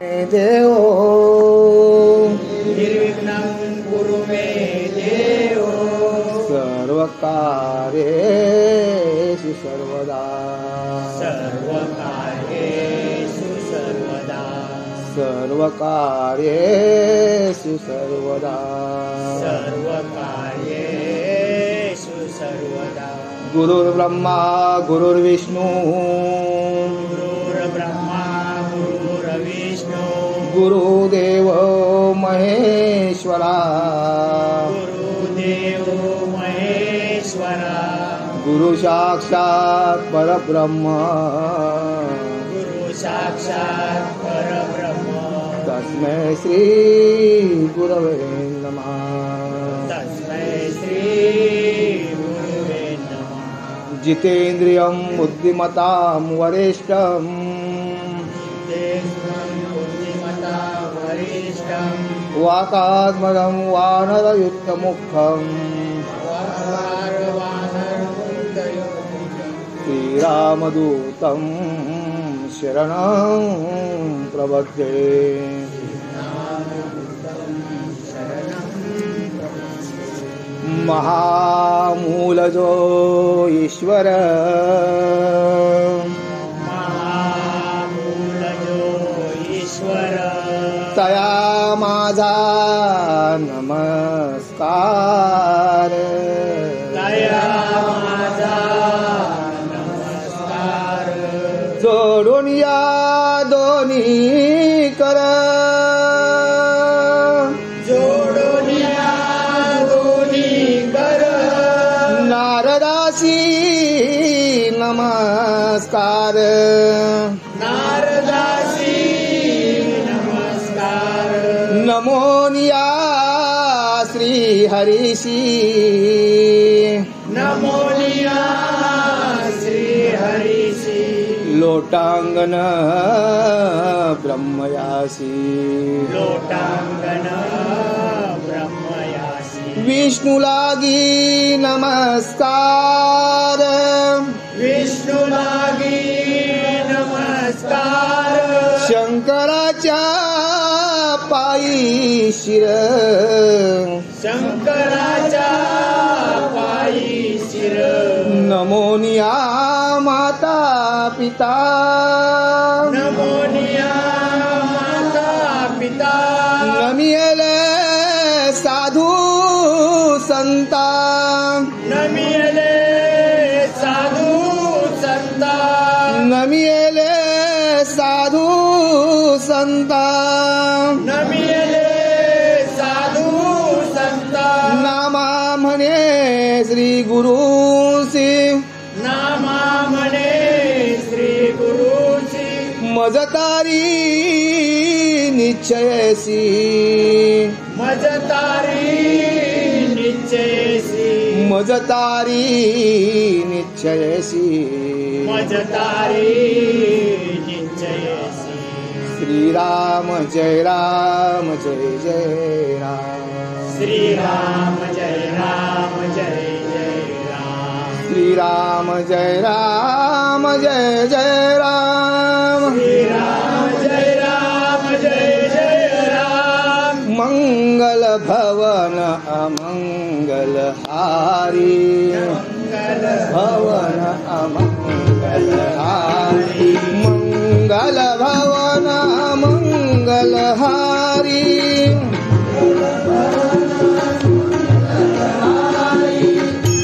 देव निर्विघ्नं कुरु मे देव सर्वकार्येषु सर्वदा सर्वकार्येषु सर्वदा सर्वकार्येषु सर्वदा सर्वकार्येषु सर्वदा गुरुर्ब्रह्मा गुरुर्विष्णु गुरुर्ब्रह्मा गुरुर्विष्णु गुरुदेव महेश्वरा गुरुदेव महेश्वरा गुरु साक्षात् परब्रह्म गुरु साक्षात् परब्रह्म तस्मै श्री गुरवे नमः तस्मै श्री गुरुवे नमः जितेन्द्रियं बुद्धिमतां वरिष्ठं बुद्धिमतां वरिष्ठं वातात्मजं वानरयुक्तमुखं श्रीरामदूतं शरणं प्रपद्ये महामूलजो ईश्वर महामूलजो ईश्वर तया माझा नमस्कार तया माझा नमस्कार जोडून या दोन्ही कर जोडून या दोन्ही कर नारदासी नमस्कार नारदासी नमस्कार नमोनिया श्री हरीशी नमोनिया श्री हरीसी लोटांगण ब्रह्मयासी लोटांगण ब्रह्मयासी विष्णू लागी नमस्कार विष्णू लागी नमस्कार शंकराच्या पायी शिर शंकराच्या पायी शिर नमोनिया माता पिता नमोनिया माता पिता नमियले साधू संता नमियले साधू संता नमियले साधू संता नमियले साधू संता नामा म्हणे श्री गुरुसी नामा म्हणे श्री गुरुची मजतारी निश्चयसी मजतारी निश्चयसी मजतारी निश्चयसी मजतारी निश्चयसी श्रीराम जय राम जय जय राम श्रीराम जय राम जय जय राम श्रीराम जय राम जय जय राम श्रीराम जय राम जय जय राम मंगल भवन अमंगल हारी मंगल भवन अमंगल हारी मंगल भवन अमंगल हारी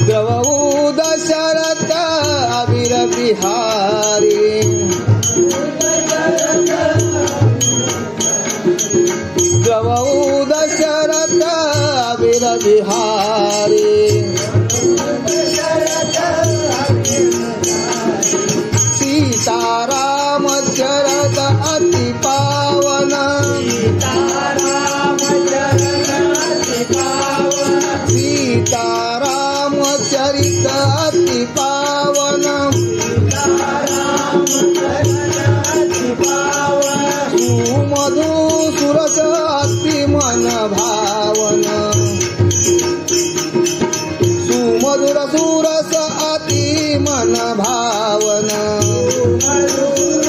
द्रवऊ दशरथ अबीर बिहारी द्रवऊ दशरथ अबीर बिहारी सीताराम चरत अति पावन सीताराम चरण अति पावन सीताराम चरित अति पावन सीताराम चरण अति पावन सुमधु सुरस अति मन भावन सुमधुर सुरस अति मन भावन मधुर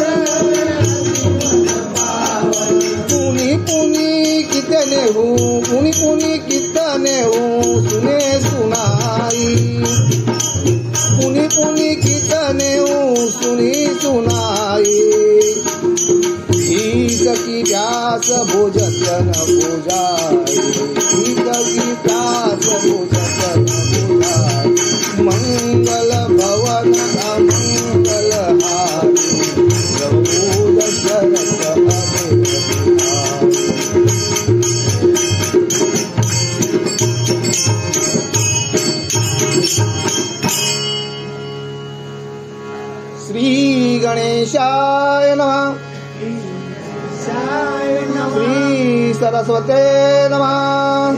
पुनी पुनी कितने हूँ पुनी पुनी कितने हूँ सुने सुनाई पुनी पुनी कितने हूँ सुनी सुनाई ईश की प्यास भोजत न बुझाई ईश की प्यास भोजत न बुझाई मंगल भवन अमंगल हारी प्रभु दशरथ श्री गणेशाय नमः श्री सरस्वते नमः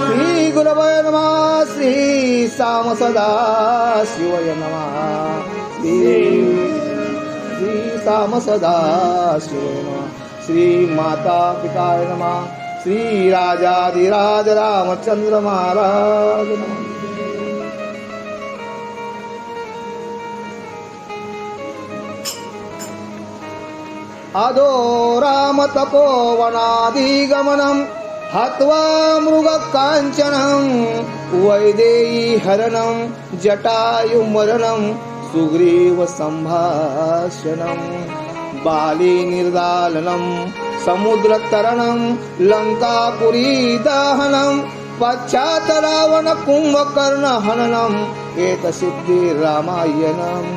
श्री गुरवे नमः श्री साम सदा शिवाय नमः श्री साम सदा शिवाय नमः श्री माता पिताय नमः श्री राजाधिराज रामचंद्र महाराज नमः अधो राम तपोवनादिगमनं हत्वा मृगकाञ्चनं वैदेही हरणं जटायुमरणं सुग्रीव सम्भाषणं बाली निर्दालनं समुद्रतरणं लङ्कापुरी दहनं पश्चात् रावण कुम्भकर्ण हननम् एतसिद्धि रामायणम्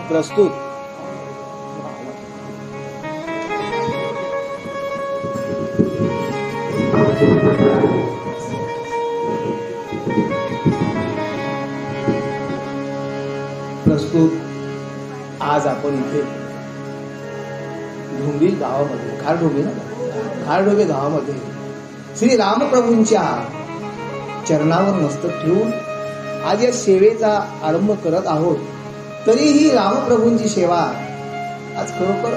प्रस्तुत आज आपण इथे ढोंबी गावामध्ये खारढोबे गावामध्ये श्री रामप्रभूंच्या चरणावर मस्तक ठेवून आज या सेवेचा आरंभ करत आहोत. तरीही रामप्रभूंची सेवा आज खरोखर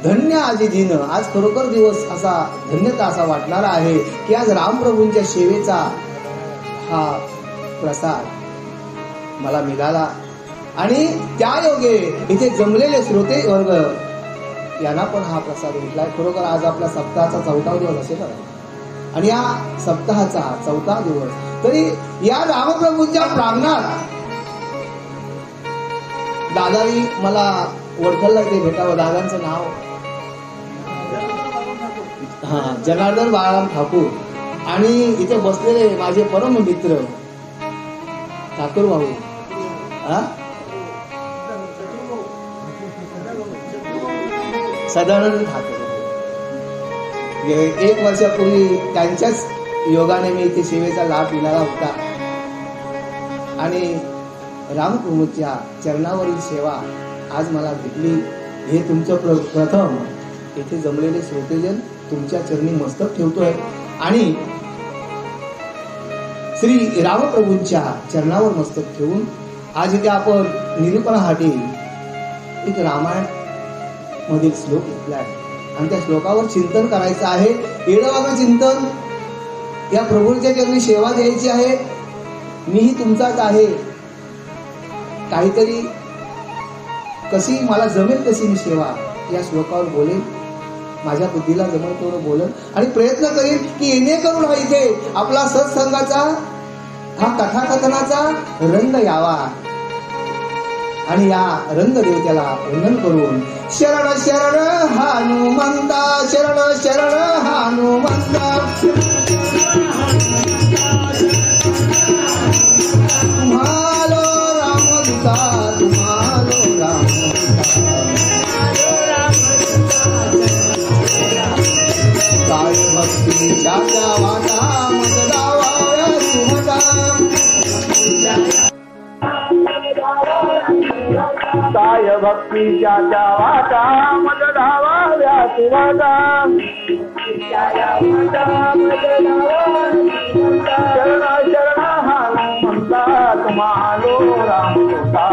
धन्य आजी दिन आज खरोखर दिवस असा धन्यता असा वाटणारा आहे की आज रामप्रभूंच्या सेवेचा हा प्रसाद मला मिळाला आणि त्या योगे इथे जमलेले श्रोते वर्ग यांना पण हा प्रसाद भेटलाय. खरोखर आज आपला सप्ताहाचा 4था दिवस असेल आणि या सप्ताहाचा 4था दिवस तरी या रामप्रभूंच्या प्रांगणात दादानी मला वडखलला इथे भेटावं. दादांचं नाव जनार्दन बाळाराम ठाकूर आणि इथे बसलेले माझे परम मित्र ठाकूर भाऊ सदानंद ठाकूर. 1 वर्षापूर्वी त्यांच्याच योगाने मी इथे सेवेचा लाभ मिळाला होता आणि रामप्रभूंच्या चरणावरील सेवा आज मला भेटली. हे तुमचं प्रथम इथे जमलेले श्रोतेजन तुमच्या चरणी मस्तक ठेवतोय आणि श्री रामप्रभूंच्या चरणावर मस्तक ठेवून आज इथे आपण निरूपणासाठी एक रामायण मधील श्लोक घेतलाय आणि त्या श्लोकावर चिंतन करायचं आहे. येडवागा चिंतन या प्रभूंच्या चरणी सेवा द्यायची आहे. मीही तुमचाच आहे. काहीतरी कशी मला जमेल तशी मी सेवा या श्लोकावर बोलेन. माझ्या बुद्धीला जमेल तेवढं बोलेन आणि प्रयत्न करीन की येणेकरून हा इथे आपला सत्संगाचा हा कथाकथनाचा रंग यावा आणि या रंगदेवतेला वंदन करून शरण शरण हनुमंता शरण शरण हनुमंता तुम्हालो रामदूता तुम्हालो रामदूता काय भक्तीच्या वाटा मज दावाव्या तुमचा काय भक्तीच्या वाटा मज धावाव्या तुमचा शरण शरण हनुमंता तुम्हालो रामदूता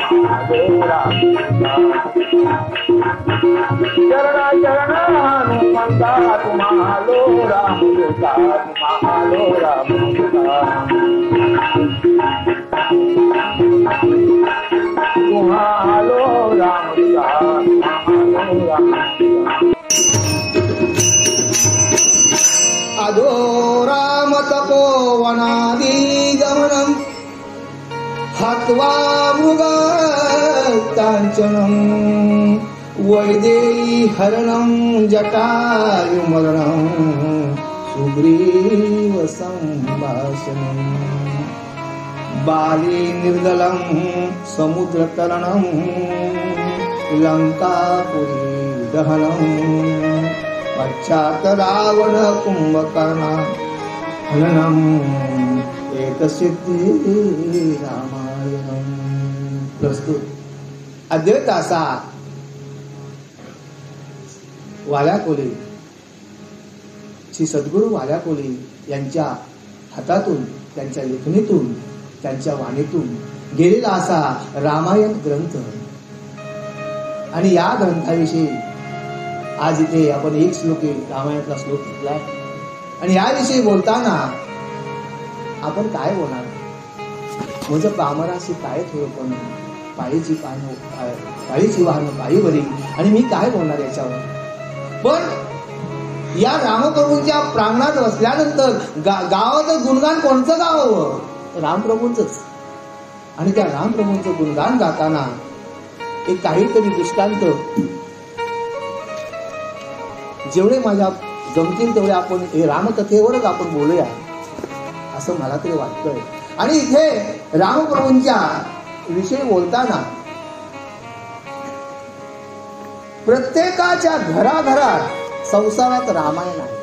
तुम्हालो रामदूता शरण शरण हनुमंता तुम्हालो रामदूता तुम्हालो रामदूता आलो राम अधो राम तपोवनादि गमनम हत्वा मृगांचनम वैदेही हरणम जटायुमरणम सुग्रीव संभाषणम बाली निर्दलम समुद्रतरणम लंकापुरी दहनम पश्चात रावण कुंभकर्ण हननम एकसिद्धी रामायणम. प्रस्तुत अद्वैत असा वाल्याकोली श्री सद्गुरू वाल्याकोली यांच्या हातातून, त्यांच्या लेखणीतून, त्यांच्या वाणीतून गेलेला असा रामायण ग्रंथ. आणि या ग्रंथाविषयी आज इथे आपण एक श्लोकी रामायणातला श्लोक घेतलाय. आणि याविषयी बोलताना आपण काय बोलणार? म्हणजे पामराशी काय थोडं पाळीची वाहन पायी बरी. आणि मी काय बोलणार याच्यावर? पण या रामप्रभूंच्या प्रांगणात बसल्यानंतर गावाचं गुणगान कोणतं गावावं? रामप्रभूंच. आणि त्या रामप्रभूंचं गुणगान गाताना एक काहीतरी दृष्टांत जेवढे माझ्या जमतील तेवढे आपण हे रामकथेवरच आपण बोलूया असं मला तरी वाटतंय. आणि इथे रामप्रभूंच्या विषयी बोलताना प्रत्येकाच्या घराघरात संसारात रामायण आहे.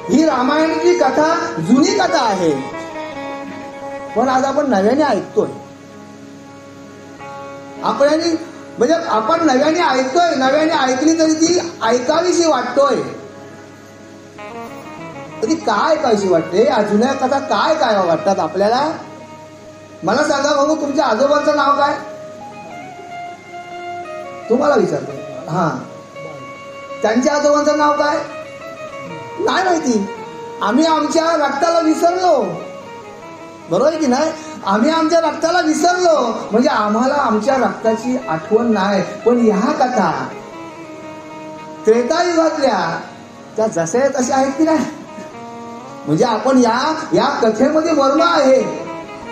ही रामायणाची कथा जुनी कथा आहे, पण आज आपण नव्याने ऐकतोय. म्हणजे आपण नव्याने ऐकतोय, नव्याने ऐकली तरी ती ऐकावीशी वाटतोय. ती काय ऐकावीशी वाटते? या जुन्या कथा काय काय वाटतात आपल्याला? मला सांगा भाऊ, तुमच्या आजोबांचं नाव काय? तुम्हाला विचारतो. हा, त्यांच्या आजोबांचं नाव काय? नाही माहिती. आम्ही आमच्या रक्ताला विसरलो, बरोबर आहे की नाही? आम्ही आमच्या रक्ताला विसरलो म्हणजे आम्हाला आमच्या रक्ताची आठवण नाही. पण ह्या कथा त्रेतायुगातल्या त्या जशा तशा आहेत की नाही? म्हणजे आपण या कथेमध्ये मर्म आहे,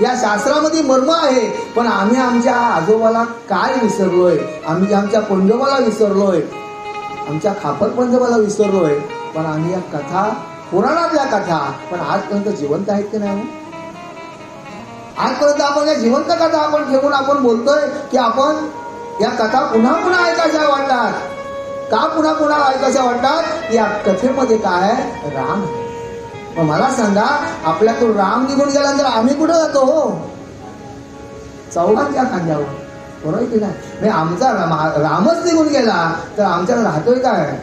या शास्त्रामध्ये मर्म आहे. पण आम्ही आमच्या आजोबाला काय विसरलोय? आम्ही आमच्या पंजोबाला विसरलोय, आमच्या खापर पंजोबाला विसरलोय. पण आम्ही या कथा, पुराणातल्या कथा पण आजपर्यंत जिवंत आहेत की नाही? आजपर्यंत आपण या जिवंत कथा आपण ठेवून आपण बोलतोय की आपण या कथा पुन्हा पुन्हा ऐकायच्या वाटतात. का पुन्हा पुन्हा ऐकायच्या वाटतात? या कथेमध्ये काय आहे? राम. मग मला सांगा, आपल्यातून राम निघून गेल्यानंतर आम्ही कुठं जातो? हो, चौघांच्या खांद्यावर, बरोबर की नाही? आमचा रामच निघून गेला तर आमच्याकडे राहतोय काय?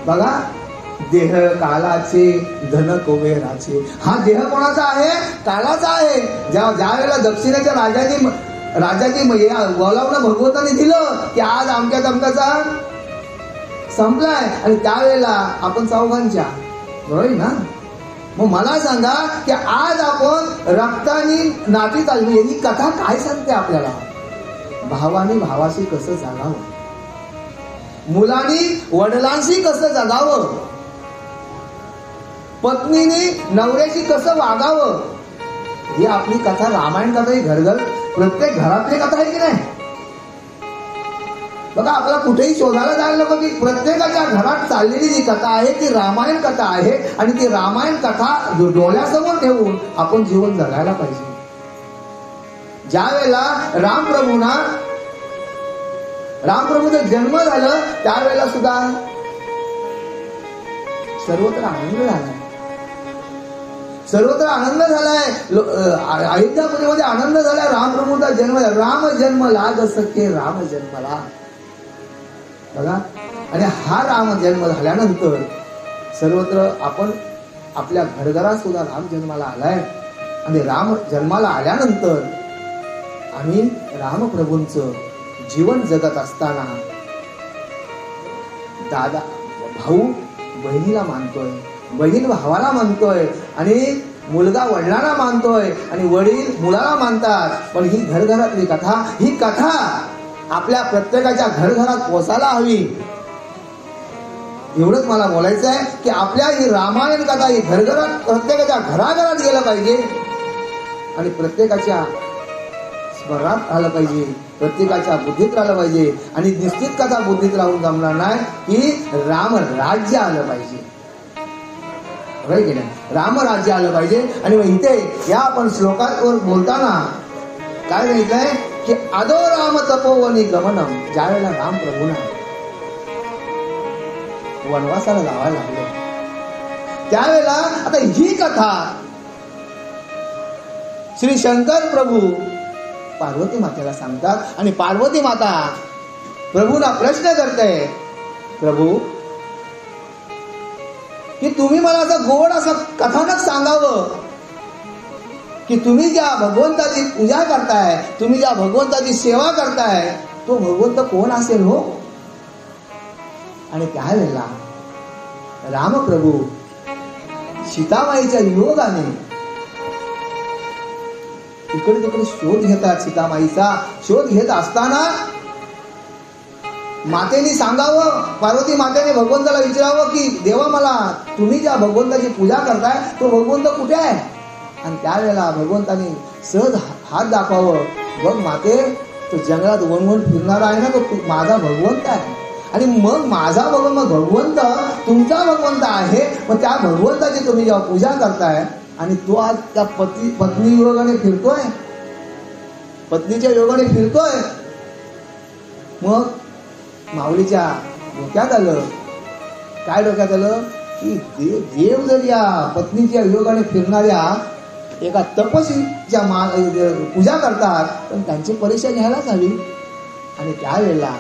बघा, देह कालाचे, धन कुबेराचे. हा देह कोणाचा आहे? कालाचा आहे. ज्या वेळेला दक्षिणेच्या राजाची बोलावणं भगवंताने दिलं की आज आमच्या तमकाचा संपलाय, आणि त्यावेळेला आपण चौघांच्या, बरोबर ना? मग मला सांगा की आज आपण रक्तानी नाती चालली. ही कथा काय सांगते आपल्याला? भावाने भावाशी कसं जगावं, मुलांनी वडिलांशी कसं जगावं, पत्नीने नवऱ्याशी कसं वागावं, ही आपली कथा. रामायण कथा ही घर प्रत्येक घरातली कथा आहे की नाही? बघा, आपला कुठेही शोधायला जायला नको की प्रत्येकाच्या घरात चाललेली जी कथा आहे ती रामायण कथा आहे. आणि ती रामायण कथा डोळ्यासमोर ठेवून आपण जीवन जगायला पाहिजे. ज्या वेळेला रामप्रभूचा जन्म झालं त्यावेळेला सुद्धा सर्वत्र आनंद झालाय, सर्वत्र आनंद झालाय. अयोध्यापुरीमध्ये आनंद झालाय. रामप्रभूचा जन्म, राम जन्मला जसं राम जन्मला, बघा. आणि हा राम जन्म झाल्यानंतर सर्वत्र आपण आपल्या घरघरात सुद्धा राम जन्माला आलाय. आणि राम जन्माला आल्यानंतर आम्ही रामप्रभूंचं जीवन जगत असताना भाऊ बहिणीला मानतोय, बहीण भावाला मानतोय. आणि मुलगा वडिलांना मानतोय आणि वडील मुलाला मानतात. पण ही घरघरातली कथा, ही कथा आपल्या प्रत्येकाच्या घरघरात पोचायला हवी. एवढंच मला बोलायचं आहे की आपल्या ही रामायण कथा ही घरघरात, प्रत्येकाच्या घराघरात गेलं पाहिजे आणि प्रत्येकाच्या स्मरणात राहिलं पाहिजे, प्रत्येकाच्या बुद्धीत राहिलं पाहिजे. आणि निश्चित कथा बुद्धीत राहून जमणार नाही की राम राज्य आलं पाहिजे. राम राज्य आलं पाहिजे. आणि मग इथे या आपण श्लोकावर बोलताना काय लिहिलंय की अदो राम तपोवनी गमनम. ज्या वेळेला राम प्रभूना वनवासाला जावायला लागले त्यावेळेला आता ही कथा श्री शंकर प्रभू पार्वती मातेला सांगतात आणि पार्वती माता प्रभूला प्रश्न करते, प्रभू की तुम्ही मला असं गोड असं कथानक सांगावं की तुम्ही ज्या भगवंताची पूजा करताय, तुम्ही ज्या भगवंताची सेवा करताय तो भगवंत कोण असेल हो. आणि त्यावेळेला रामप्रभू सीतामाईच्या योगाने इकडे तिकडे शोध घेतात. सीतामाईचा शोध घेत असताना मातेने सांगावं, पार्वती मातेने भगवंताला विचारावं की देवा मला तुम्ही ज्या भगवंताची पूजा करताय तो भगवंत कुठे आहे. आणि त्यावेळेला भगवंताने सहज हात दाखवावं, बघ माते तो जंगलात वनवन फिरणारा आहे ना तो माझा भगवंत आहे. आणि मग माझा भगवंत तुमचा भगवंत आहे. मग त्या भगवंताची तुम्ही जेव्हा पूजा करताय आणि तो आज त्या पत्नी योगाने फिरतोय, पत्नीच्या योगाने फिरतोय, मग माऊलीच्या डोक्यात आलं, काय डोक्यात आलं की देव जर या पत्नीच्या योगाने फिरणाऱ्या एका तपस्वीच्या पूजा करतात तर त्यांची परीक्षा घ्यायलाच हवी. आणि त्यावेळेला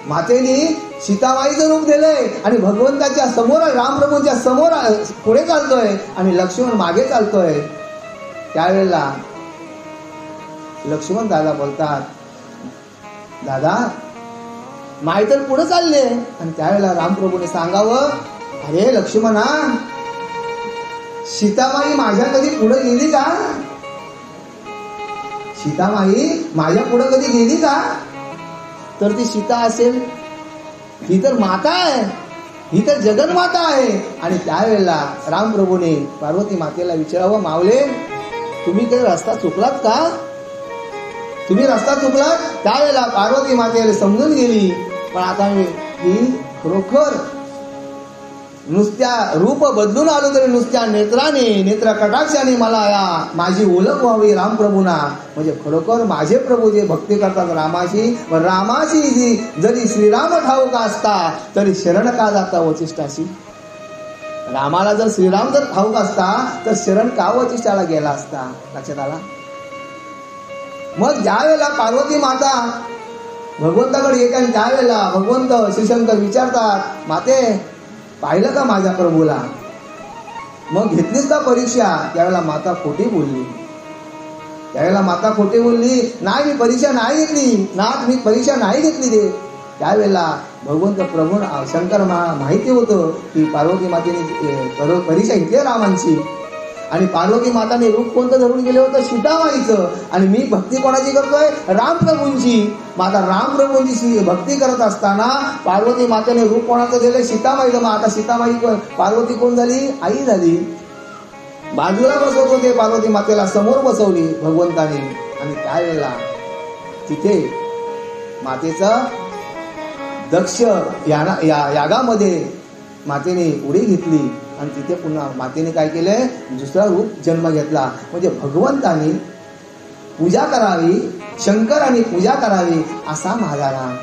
मातेने सीतामाईचं रूप दिलंय आणि भगवंताच्या समोर रामप्रभूंच्या समोर पुढे चालतोय आणि लक्ष्मण मागे चालतोय. त्यावेळेला लक्ष्मण दादा बोलतात, दादा माई तर पुढे चालले. आणि त्यावेळेला रामप्रभूने सांगावं, अरे लक्ष्मणा सीतामाई माझ्या कधी पुढे गेली का, सीतामाई माझ्या पुढे कधी गेली का. तर ती सीता असेल, ही तर माता आहे, ही तर जगन्माता आहे. आणि त्यावेळेला रामप्रभूने पार्वती मातेला विचारावं, मावले तुम्ही काही रस्ता चुकलात का, तुम्ही रस्ता चुकलात. त्यावेळेला पार्वती मातेला समजून गेली, पण आता मी खरोखर नुसत्या रूप बदलून आलो तरी नुसत्या नेत्र कटाक्षाने मला या माझी ओळख व्हावी रामप्रभूंना. म्हणजे खरोखर माझे प्रभू जे भक्ती करतात रामाची, रामाची जी जरी श्रीराम ठाऊक असता तरी शरण का जाता वचिष्ठाशी. रामाला जर श्रीराम जर ठाऊक असता तर शरण का वचिष्ठाला गेला असता. लक्षात आला. मग ज्या वेळेला पार्वती माता भगवंताकडे येते आणि त्यावेळेला भगवंत श्रीशंकर विचारतात, माते पाहिलं का माझ्या प्रभूला, मग घेतलीस का परीक्षा. त्यावेळेला माता खोटी बोलली. त्यावेळेला माता खोटी बोलली, नाही मी परीक्षा नाही घेतली, नाथ मी परीक्षा नाही घेतली रे. त्यावेळेला भगवंत प्रभू शंकर माहिती होतं की पार्वती मातेने परीक्षा घेतली रामांची. आणि पार्वती माताने रूप कोणतं धरून गेले होतं, सीतामाईचं. आणि मी भक्ती कोणाची करतोय, रामप्रभूंची. माता रामप्रभूंची भक्ती करत असताना पार्वती मातेने रूप कोणाचं दिलं, सीतामाईचं. मग आता सीतामाई पार्वती कोण झाली, आई झाली. बाजूला बसवत होते पार्वती मातेला, समोर बसवली भगवंताने. आणि त्यावेळेला तिथे मातेचा दक्ष यागामध्ये मातेने उडी घेतली आणि तिथे पुन्हा मातेने काय केलंय, दुसरा रूप जन्म घेतला. म्हणजे भगवंतानी पूजा करावी, शंकराने पूजा करावी, असा माझा राम,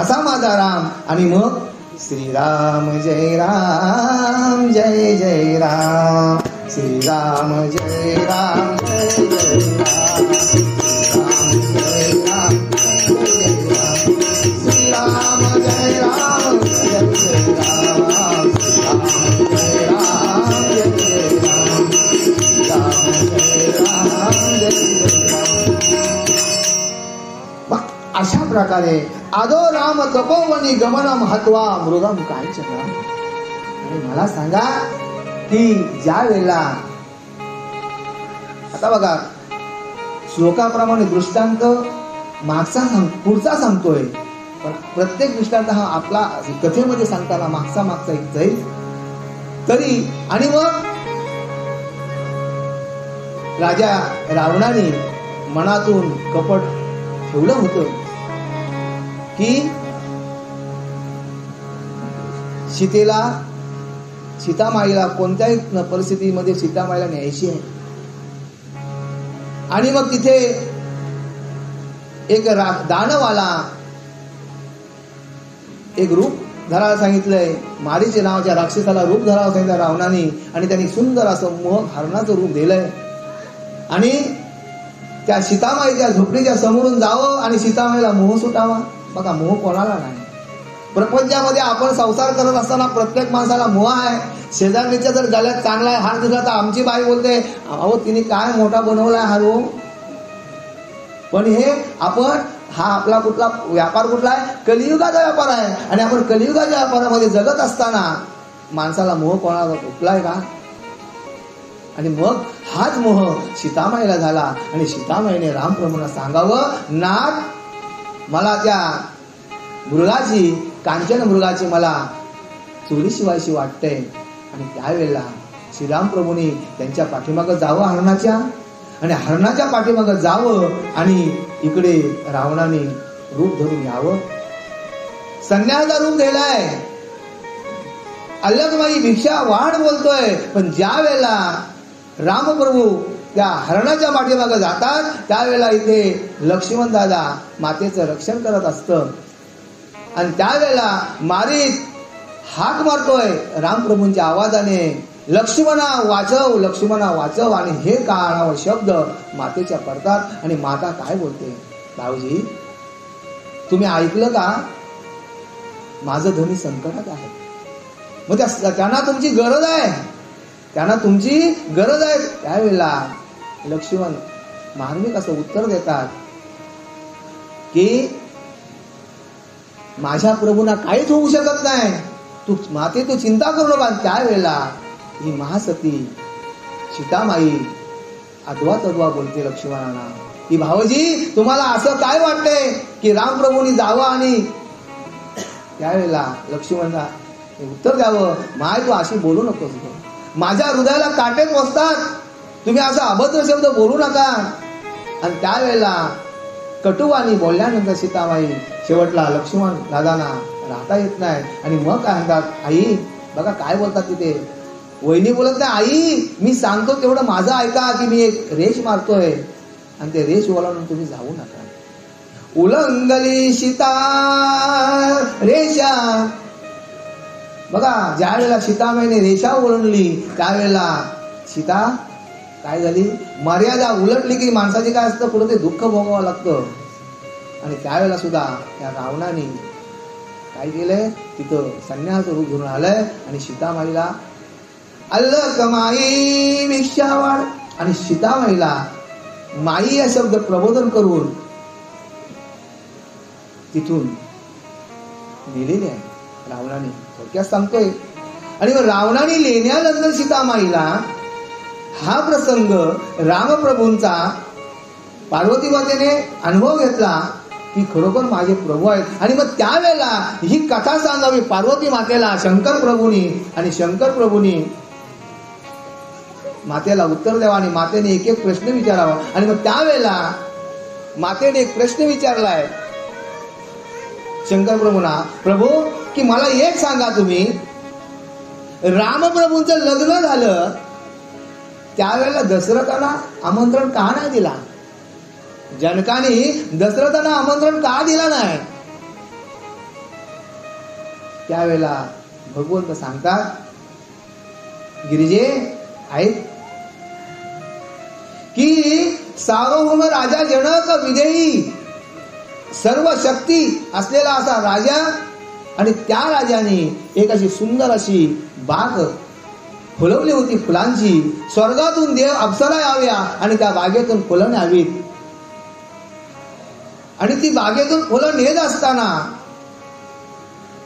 असा माझा राम. आणि मग श्रीराम जय राम जय जय राम, श्रीराम जय राम जय जय राम, श्रीराम जय राम जय जय राम, अशा प्रकारे आदो राम तपोवनी गमन महत्वा मृदम कांचन. आणि मला सांगा की ज्या वेळेला आता बघा श्लोकाप्रमाणे दृष्टांत मागचा पुढचा सांगतोय, पण प्रत्येक दृष्टांत हा आपला कथेमध्ये सांगताना मागचा एक जाईल तरी. आणि मग राजा रावणाने मनातून कपट ठेवलं होतं की सीतामाईला कोणत्याही परिस्थितीमध्ये सीतामाईला न्यायची आहे. आणि मग तिथे एक दानवाला एक रूप धरायला सांगितलंय, मारीचे नावाच्या राक्षसाला रूप धरायला सांगितलं रावणाने. आणि त्यांनी सुंदर असं मोह हरणाचं रूप दिलंय आणि त्या सीतामाईच्या झोपडीच्या समोरून जावं आणि सीतामाईला मोह सुटावा. बघा, मोह कोणाला नाही. प्रपंचामध्ये आपण संसार करत असताना प्रत्येक माणसाला मोह आहे. शेजारणीच्या जर गळ्यात चांगला हार दिसला तर आमची बाई बोलते, अहो तिने काय मोठा बनवलाय हार हो. पण हे आपण हा आपला कुठला व्यापार कुठला आहे? कलियुगाचा व्यापार आहे. आणि आपण कलियुगाच्या व्यापारामध्ये जगत असताना माणसाला मोह कोणाला कुठलाय का? आणि मग हाच मोह सीतामाईला झाला आणि सीतामाईने रामप्रभूंना सांगावं, नाथ मला त्या मृगाची, कांचन मृगाची मला चोरी शिवायची वाटते. आणि त्यावेळेला श्रीराम प्रभूंनी त्यांच्या पाठीमागं जावं हरणाच्या, आणि हरणाच्या पाठीमागं जावं आणि इकडे रावणाने रूप धरून यावं. संन्यासा रूप दिलाय, अलगमाई भिक्षा वाढ बोलतोय. पण ज्या वेळेला रामप्रभू त्या हरणाच्या पाठीमागं जातात त्यावेळेला इथे लक्ष्मण दादा मातेचं रक्षण करत असतं. आणि त्यावेळेला मारीत हाक मारतोय रामप्रभूंच्या आवाजाने, लक्ष्मणा वाचव, लक्ष्मणा वाचव. आणि हे कानावर शब्द मातेच्या पडतात आणि माता काय बोलते, भाऊजी तुम्ही ऐकलं का, माझं धनी संकटात आहे. मग त्यांना तुमची गरज आहे, त्यांना तुमची गरज आहे. त्यावेळेला लक्ष्मण मार्मिक असं उत्तर देतात की माझ्या प्रभूंना काहीच होऊ शकत नाही, तू माते तू चिंता करू नका. त्यावेळेला ही महासती सीतामाई अद्वा बोलते लक्ष्मणाला की भाऊजी तुम्हाला असं काय वाटतंय की रामप्रभूंनी जावं. आणि त्यावेळेला लक्ष्मणला उत्तर द्यावं, माय तू अशी बोलू नकोस, माझ्या हृदयाला काटे पोचतात, तुम्ही असा अभद्र शब्द बोलू नका. आणि त्यावेळेला कटुवाणी बोलल्यानंतर सीतामाई शेवटला लक्ष्मण दादांना राहता येत नाही. आणि मग काय म्हणतात, आई बघा काय बोलतात तिथे, वहिनी बोलत नाही, आई मी सांगतो तेवढं माझं ऐका की मी एक रेष मारतोय आणि ते रेष ओलांडून तुम्ही जाऊ नका. उलंगली सीता रेषा. बघा ज्या वेळेला सीतामाईने रेषा ओलांडली त्यावेळेला सीता काय झाली, मर्यादा उलटली की माणसाची काय असतं, पुढे ते दुःख भोगावं लागतं. आणि त्यावेळेला सुद्धा त्या रावणाने काय केलंय, तिथं संन्यासाचं रूप घेऊन आलंय आणि सीतामाईला अल्लकमाई भिक्षावाड. आणि सीतामाईला माई या शब्द प्रबोधन करून तिथून नेलेले आहे रावणाने, थोडक्यात सांगतोय. आणि मग रावणाने नेल्यानंतर सीतामाईला हा प्रसंग रामप्रभूंचा पार्वती मातेने अनुभव घेतला की खरोखर माझे प्रभू आहेत. आणि मग त्यावेळेला ही कथा सांगावी पार्वती मातेला शंकर प्रभूंनी, आणि शंकर प्रभूंनी मातेला उत्तर द्यावा आणि मातेने एक एक प्रश्न विचारावा. आणि मग त्यावेळेला मातेने एक प्रश्न विचारलाय शंकर प्रभूंना, प्रभू की मला एक सांगा, तुम्ही रामप्रभूंचं लग्न झालं त्यावेळेला दशरथाला आमंत्रण का नाही दिला, जनकाने दशरथाला आमंत्रण का दिला नाही. त्यावेळेला भगवंत सांगतात, गिरिजे ऐक की सार्वभौम राजा जनक विदेही सर्व शक्ती असलेला असा राजा, आणि त्या राजाने एक अशी सुंदर अशी बाग फुलवली होती फुलांची. स्वर्गातून देव अप्सरा याव्या आणि त्या बागेतून फुलं न्यावीत. आणि ती बागेतून फुलं नेत असताना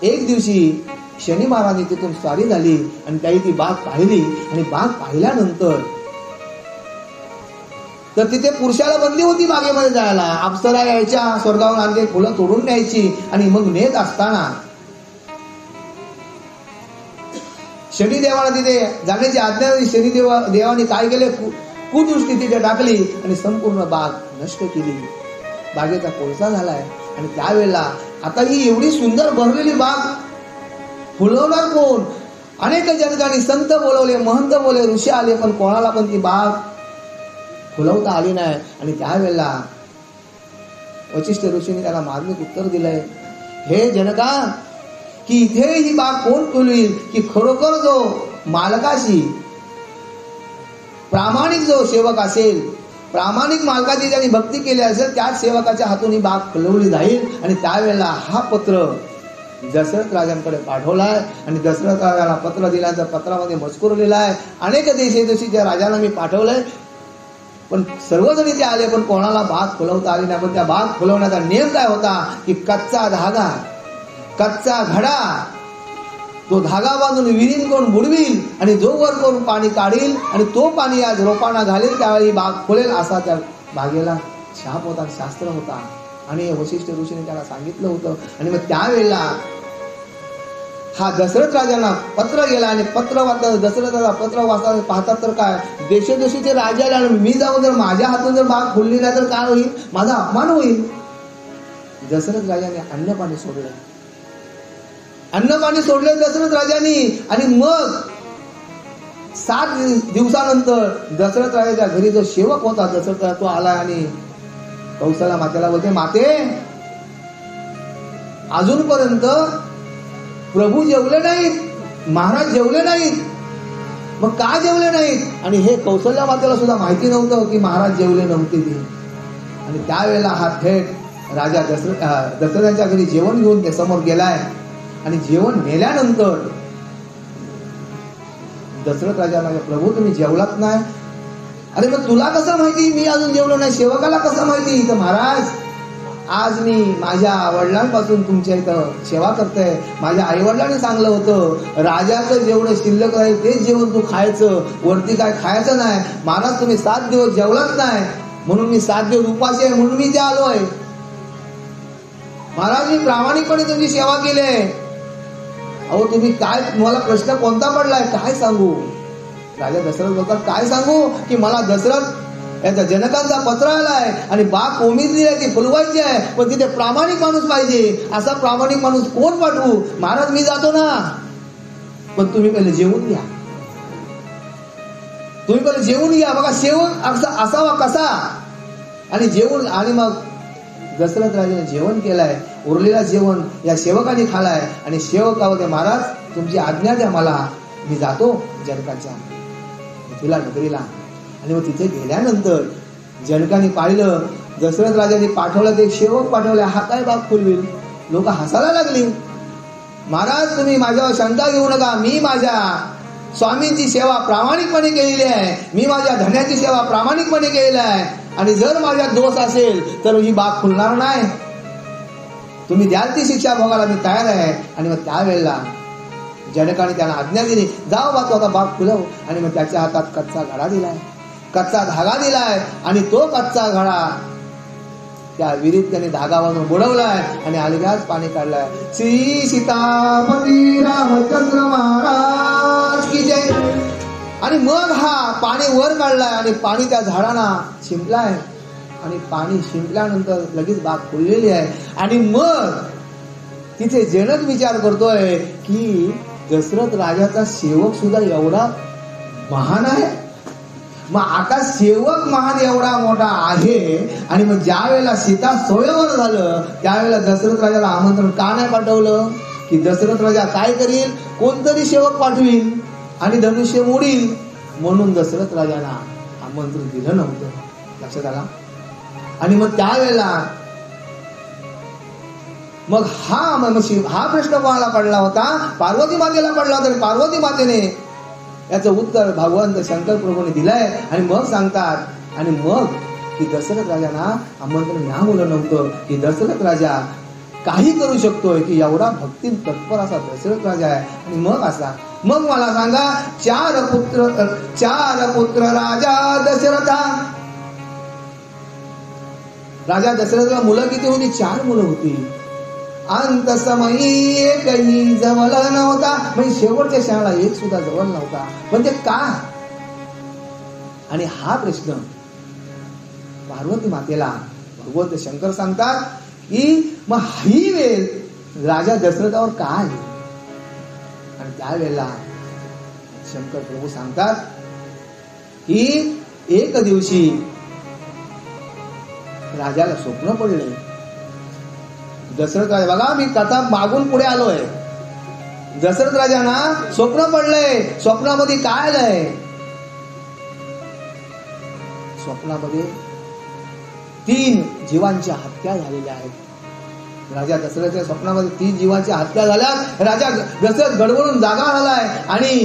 एक दिवशी शनी महाराजांनी तिथून स्वारी झाली आणि त्याही ती बाग पाहिली. आणि बाग पाहिल्यानंतर तर तिथे पुरुषाला बंदी होती बागेमध्ये जायला. अप्सरा यायच्या, स्वर्गावरून आणले फुलं तोडून न्यायची आणि मग नेत असताना शनिदेवाला तिथे जाण्याची आज्ञा दिली. शनिदेवाने काय केले, कुदृष्टी तिथे टाकली आणि संपूर्ण बाग नष्ट केली. बागेचा कोळसा झालाय. आणि त्यावेळेला आता ही एवढी सुंदर भरलेली बाग फुलवणार कोण? अनेक जनकांनी संत बोलवले, महंत बोलवले, ऋषी आले, पण कोणाला पण ती बाग फुलवता आली नाही. आणि त्यावेळेला वशिष्ठ ऋषीने त्याला मार्मिक उत्तर दिलंय, हे जनका, की इथे ही बाग कोण फुलवील, की खरोखर जो मालकाशी प्रामाणिक जो सेवक असेल, प्रामाणिक मालकाची ज्यांनी भक्ती केली असेल, त्याच सेवकाच्या हातून ही बाग फुलवली जाईल. आणि त्यावेळेला हा पत्र दशरथ राजांकडे पाठवलाय. आणि दशरथ राजाला पत्र दिल्यानंतर पत्रामध्ये मजकूर लिहिलाय, अनेक देशोदेशीच्या राजांना मी पाठवलंय, पण सर्वजण इथे आले, पण कोणाला बाग फुलवता आली नाही. पण त्या बाग फुलवण्याचा नियम काय होता, की कच्चा धागा, कच्चा घडा, तो धागा बांधून विहीन करून बुडवील आणि जो वर करून पाणी काढील आणि तो पाणी आज रोपांना घालेल, त्यावेळी बाग फुलेल, असा त्या बागेला शाप होता, शास्त्र होता. आणि वशिष्ठ ऋषीने त्याला सांगितलं होतं. आणि मग त्यावेळेला हा दशरथ राजांना पत्र गेला आणि पत्र वाचता, दशरथ राजा पत्र वाचता पाहतात तर काय, देशोदेशीचे राजे आले आणि मी जाऊन जर माझ्या हातून जर बाग फुलली नाही तर काय होईल, माझा अपमान होईल. दशरथ राजाने अन्न पाणी सोडलं, अन्न पाणी सोडले दशरथ राजांनी. आणि मग 7 दिवसानंतर दशरथ राजाच्या घरी जो सेवक होता दशरथ राजा, तो आला आणि कौशल्या मातेला बोलते, माते, अजूनपर्यंत प्रभू जेवले नाहीत, महाराज जेवले नाहीत. मग का जेवले नाहीत? आणि हे कौशल्या मातेला सुद्धा माहिती नव्हतं की महाराज जेवले नव्हते ते. आणि त्यावेळेला हा थेट राजा दशरथांच्या घरी जेवण घेऊन ते समोर गेलाय. आणि जेवण नेल्यानंतर दशरथ राजाला, प्रभू तुम्ही जेवलात नाही? अरे मग तुला कसं माहिती मी अजून जेवलो नाही? सेवकाला कसं माहिती? तर महाराज, आज मी माझ्या वडिलांपासून तुमच्या इथं सेवा करतोय. माझ्या आई वडिलांनी सांगलं होतं, राजाचं जेवढं शिल्लक राहील तेच जेवण तू खायचं, वरती काय खायचं नाही. महाराज तुम्ही 7 दिवस जेवलाच नाही, म्हणून मी 7 दिवस उपाशी आहे, म्हणून मी इथे आलोय. महाराज, मी प्रामाणिकपणे तुमची सेवा केली आहे. अहो तुम्ही काय, मला प्रश्न कोणता पडलाय, काय सांगू? राजा दशरथ बोलतात, काय सांगू, की मला दशरथ याचा जनकांचा पत्र आलाय आणि बाग कोमिजली आहे, ती फुलवायची आहे, पण तिथे प्रामाणिक माणूस पाहिजे. असा प्रामाणिक माणूस कोण पाठवू? महाराज मी जातो ना, पण तुम्ही पहिले जेवून घ्या, तुम्ही पहिले जेवून घ्या. बघा सेवक असावा कसा. आणि जेवून, आणि मग दशरथ राजाने जेवण केलंय, उरलेला जेवण या सेवकाने खालाय. आणि सेवका होते, महाराज तुमची आज्ञा द्या मला, मी जातो जनकाच्या तिला नगरीला. आणि मग तिथे गेल्यानंतर जनकाने पाहिलं, दशरथ राजाने पाठवलं, ते सेवक पाठवले, हा काय बाग फुलविल. लोक हसायला लागली. महाराज तुम्ही माझ्यावर शंका घेऊ नका, मी माझ्या स्वामींची सेवा प्रामाणिकपणे केलेली आहे, मी माझ्या धन्याची सेवा प्रामाणिकपणे केलेली आहे. आणि जर माझ्यात दोष असेल तर ही बाग फुलणार नाही. तुम्ही द्याल ती शिक्षा भोगायला मी तयार आहे. आणि मग त्यावेळेला जनकाने त्यांना आज्ञा दिली, जाऊ बा, तो आता बाग फुलव. आणि मग त्याच्या हातात कच्चा घडा दिलाय, कच्चा धागा दिलाय. आणि तो कच्चा घडा त्या विहिरीत त्याने धागा बांधून बुडवलाय आणि अलगद पाणी काढलाय. श्री सीतापती रामचंद्र महाराज की जय. आणि मग हा पाणी वर काढलाय आणि पाणी त्या झाडांना शिंपलाय. आणि पाणी शिंपल्यानंतर लगेच बाग फुललेली आहे. आणि मग तिथे जनक विचार करतोय की दशरथ राजाचा सेवक सुद्धा एवढा महान आहे. मग आता सेवक महान एवढा मोठा आहे, आणि मग ज्या वेळेला सीता स्वयंवर झालं त्यावेळेला दशरथ राजाला आमंत्रण का नाही पाठवलं? की दशरथ राजा काय करील, कोणतरी सेवक पाठवील आणि धनुष्य मोडील, म्हणून दशरथ राजाला आमंत्रण दिलं नव्हतं. लक्षात आला? आणि मग त्यावेळेला मग हा प्रश्न कोणाला पडला होता? पार्वती मातेला पडला होता. पार्वती मातेने याचं उत्तर भगवंत शंकर प्रभूने दिलंय. आणि मग सांगतात, आणि मग की दशरथ राजांना आमंत्रण मिळालं नव्हतं. की दशरथ राजा काही करू शकतोय की एवढा भक्ती तत्पर असा दशरथ राजा आहे. आणि मग मला सांगा, चार पुत्र राजा दशरथा. राजा दशरथला मुलं किती होती? 4 मुलं होती. अंत समयी एकही जवळ नव्हता. म्हणजे शेवटच्या क्षणाला एक सुद्धा जवळ नव्हता. पण ते का? आणि हा प्रश्न पार्वती मातेला भगवंत शंकर सांगतात की मग ही वेळ राजा दशरथावर का आली? आणि त्यावेळेला शंकर प्रभू सांगतात की एक दिवशी राजाला स्वप्न पडले. दशरथ राजा, बघा मी कथा मागून पुढे आलोय. दशरथ राजांना स्वप्न पडलंय. स्वप्नामध्ये काय आलंय? स्वप्नामध्ये 3 जीवांच्या हत्या झालेल्या आहेत. राजा दशरथच्या स्वप्नामध्ये 3 जीवांच्या हत्या झाल्या. राजा दशरथ गडबडून जागा झालाय आणि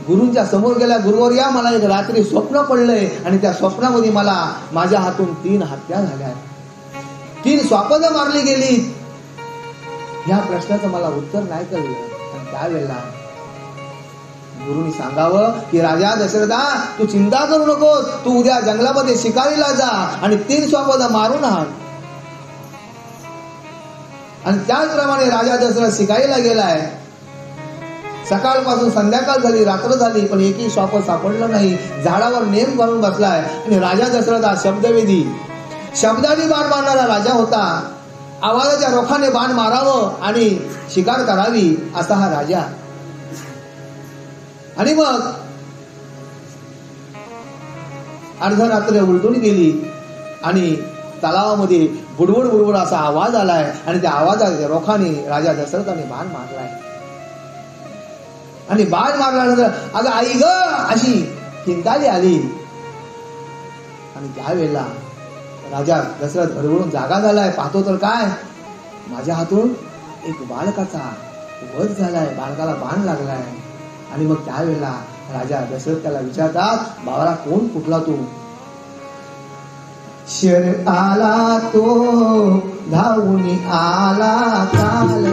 गुरूंच्या समोर गेला. गुरुवर्या, मला एक रात्री स्वप्न पडलंय आणि त्या स्वप्नामध्ये मला माझ्या हातून 3 हत्या झाल्या, 3 स्वापद मारली गेली. ह्या प्रश्नाचं मला उत्तर नाही कळलं. आणि त्यावेळेला गुरुनी सांगावं की राजा दशरथा, तू चिंता करू नकोस. तू उद्या जंगलामध्ये शिकारीला जा आणि 3 स्वापद मारून आण. आणि त्याचप्रमाणे राजा दशरथ शिकारीला गेलाय. सकाळपासून संध्याकाळ झाली, रात्र झाली, पण एकही स्वाप सापडलं नाही. झाडावर नेम घालून बसलाय. आणि राजा दशरथ हा शब्दाने बाण मारणारा राजा होता. आवाजाच्या रोखाने बाण मारावं आणि शिकार करावी असा हा राजा. आणि मग अर्धरात्र उलटून गेली आणि तलावामध्ये बुडबुड बुडबुड असा आवाज आलाय. आणि त्या आवाजाच्या रोखाने राजा दशरथाने बाण मारलाय. आणि बाण मारल्यानंतर अगं आई ग अशी किंकाळी आली. आणि त्यावेळेला राजा दशरथ गडबडून जागा झालाय. पाहतो तर काय, माझ्या हातून एक बालकाचा वध झालाय. बालकाला बाण लागलाय. आणि मग त्यावेळेला राजा दशरथ त्याला विचारतात, बाबाला कोण कुठला तू? शर आला तो धावून आला काल,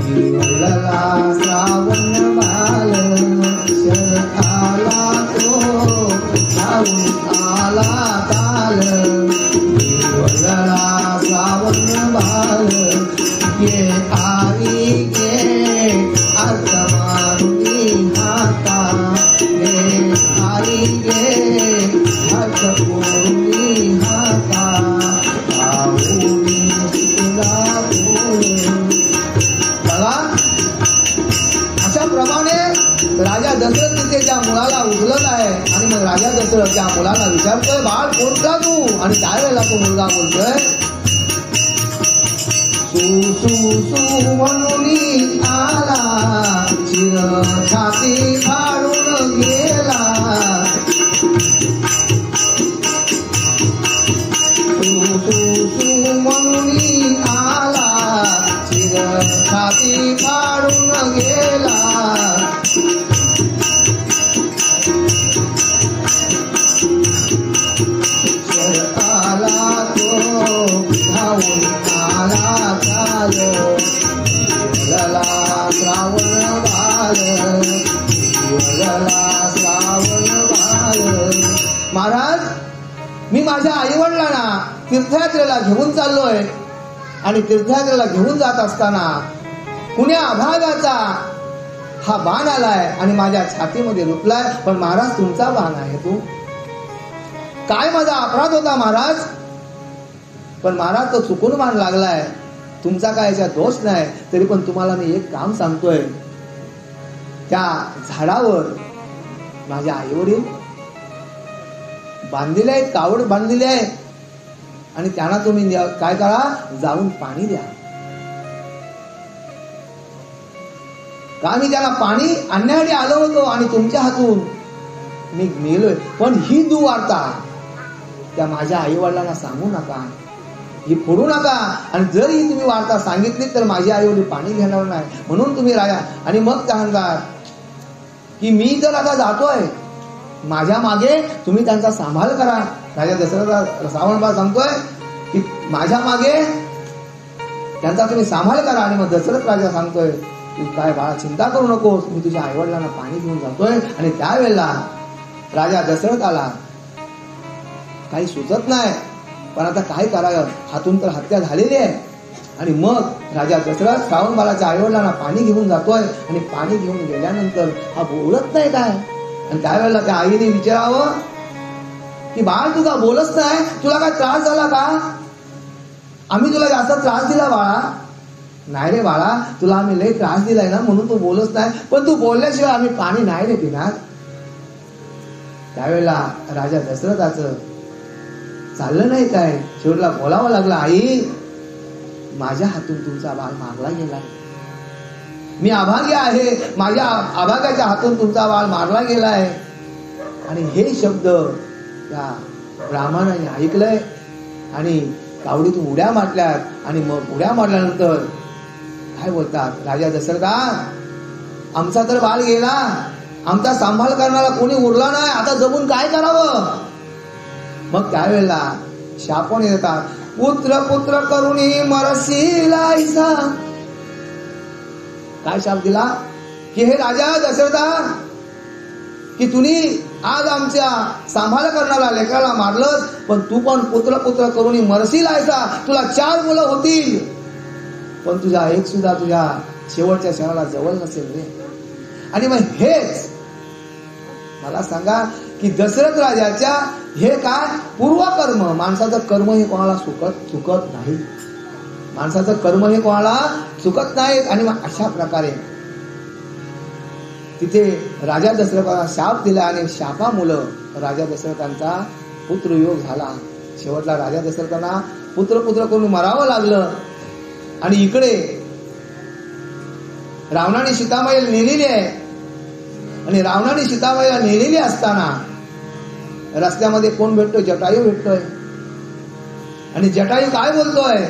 जीवलला श्रावण बाल. शर आला तो धावून आला काल, जीवलला श्रावण बाल. ये आरी गे अर्थ मारुनी हाता, ये आरी गे अर्थ पूर्णी हाता. बघा, अशा प्रमाणे राजा दशरथ तिथे त्या मुलाला उचलत आहे. आणि मग राजा दशरथ त्या मुलाला विचारतोय, बाळ कोणता तू? आणि त्यावेळेला तो मुलगा बोलतोय, सू म्हणून आला, चिर छाती फाडून गेला. सू म्हणून आला, चिर छाती फाडून गेला. आला तो धावून आला काल, जीवलला श्रावण बाल, जीवलला श्रावण बाल. महाराज, मी माझ्या आईवडिलांना तीर्थयात्रेला घेऊन चाललोय. आणि तीर्थयात्रेला घेऊन जात असताना कुण्या अभागाचा हा बाण आलाय आणि माझ्या छातीमध्ये रुतलाय. पण महाराज, तुमचा बाण आहे तू. काय माझा अपराध होता महाराज? पण महाराज, तो चुकून बाण लागलाय. तुमचा काय याच्यात दोष नाही. तरी पण तुम्हाला मी एक काम सांगतोय. त्या झाडावर माझ्या आईवडील बांधलेले आहेत, कावड बांधलेली आहे. आणि त्यांना तुम्ही काय करा, जाऊन पाणी द्या. का मी त्याला पाणी आणण्यासाठी आलो होतो आणि तुमच्या हातून मी मेलोय. पण ही दुवार्ता त्या माझ्या आई वडिलांना सांगू नका, ही फोडू नका. आणि जर ही तुम्ही वार्ता सांगितली तर माझी आई वडील पाणी घेणार नाही. म्हणून तुम्ही राजा. आणि मग त्या म्हणतात की मी तर आता जातोय, माझ्या मागे तुम्ही त्यांचा सांभाळ करा. राजा दशरथ श्रावण बाळ सांगतोय की माझ्या मागे त्यांचा तुम्ही सांभाळ करा. आणि मग दशरथ राजा सांगतोय, तू काय बाळा चिंता करू नकोस, मी तुझ्या आईवडिलांना पाणी घेऊन जातोय. आणि त्यावेळेला राजा दशरथ आला. काही सुचत नाही, पण आता काय करावं, हातून तर हत्या झालेली आहे. आणि मग राजा दशरथ श्रावण बाळाच्या आईवडिलांना पाणी घेऊन जातोय. आणि पाणी घेऊन गेल्यानंतर हा बोलत नाही काय. आणि त्यावेळेला त्या आईने विचारावं की बाळ तू का बोलत नाही, तुला काय त्रास झाला का, आम्ही तुला जास्त त्रास दिला बाळा. नाही रे बाळा, तुला आम्ही लई त्रास दिलाय ना, म्हणून तू बोलत नाही, पण तू बोलल्याशिवाय आम्ही पाणी नाही रे पिणार. त्यावेळेला राजा दशरथाचं चाललं नाही काय, शेवटला बोलावं लागलं, आई माझ्या हातून तुमचा बाळ मारला गेलाय, मी अभाग्य आहे, माझ्या अभाग्याच्या हातून तुमचा बाळ मारला गेलाय. आणि हे शब्द त्या ब्राह्मणाने ऐकलंय आणि कावडीतून उड्या मारल्यात. आणि मग उड्या मारल्यानंतर काय बोलतात, राजा दशरथा आमचा तर बाळ गेला, आमचा सांभाळ करणारा कोणी उरला नाही, आता जगून काय करावं. मग त्यावेळेला शापण येतात, पुत्र पुत्र करुणी मरसीला ऐसा. काय शाप दिला की हे राजा दशरथा, की तुम्ही आज आमच्या सांभाळ करणारा लेकराला मारलंस, पण तू पण पुत्र पुत्र करुणी मरसील ऐसा. तुला 4 मुलं होतील, पण तुझा एक सुद्धा तुझ्या शेवटच्या क्षणाला जवळ नसेल रे. आणि मग हेच मला सांगा की दशरथ राजाच्या हे काय पूर्वकर्म, माणसाचं कर्म हे कोणाला चुकत नाही, माणसाचं कर्म हे कोणाला चुकत नाही. आणि मग अशा प्रकारे तिथे राजा दशरथाला शाप दिला आणि शापामुळं राजा दशरथांचा पुत्रयोग झाला. शेवटला राजा दशरथांना पुत्र पुत्र करून मरावं लागलं. आणि इकडे रावणाने सीतामाईला नेलेली आहे. आणि रावणाने सीतामाईला नेलेली असताना रस्त्यामध्ये कोण भेटतोय, जटायू भेटतोय. आणि जटायू काय बोलतोय,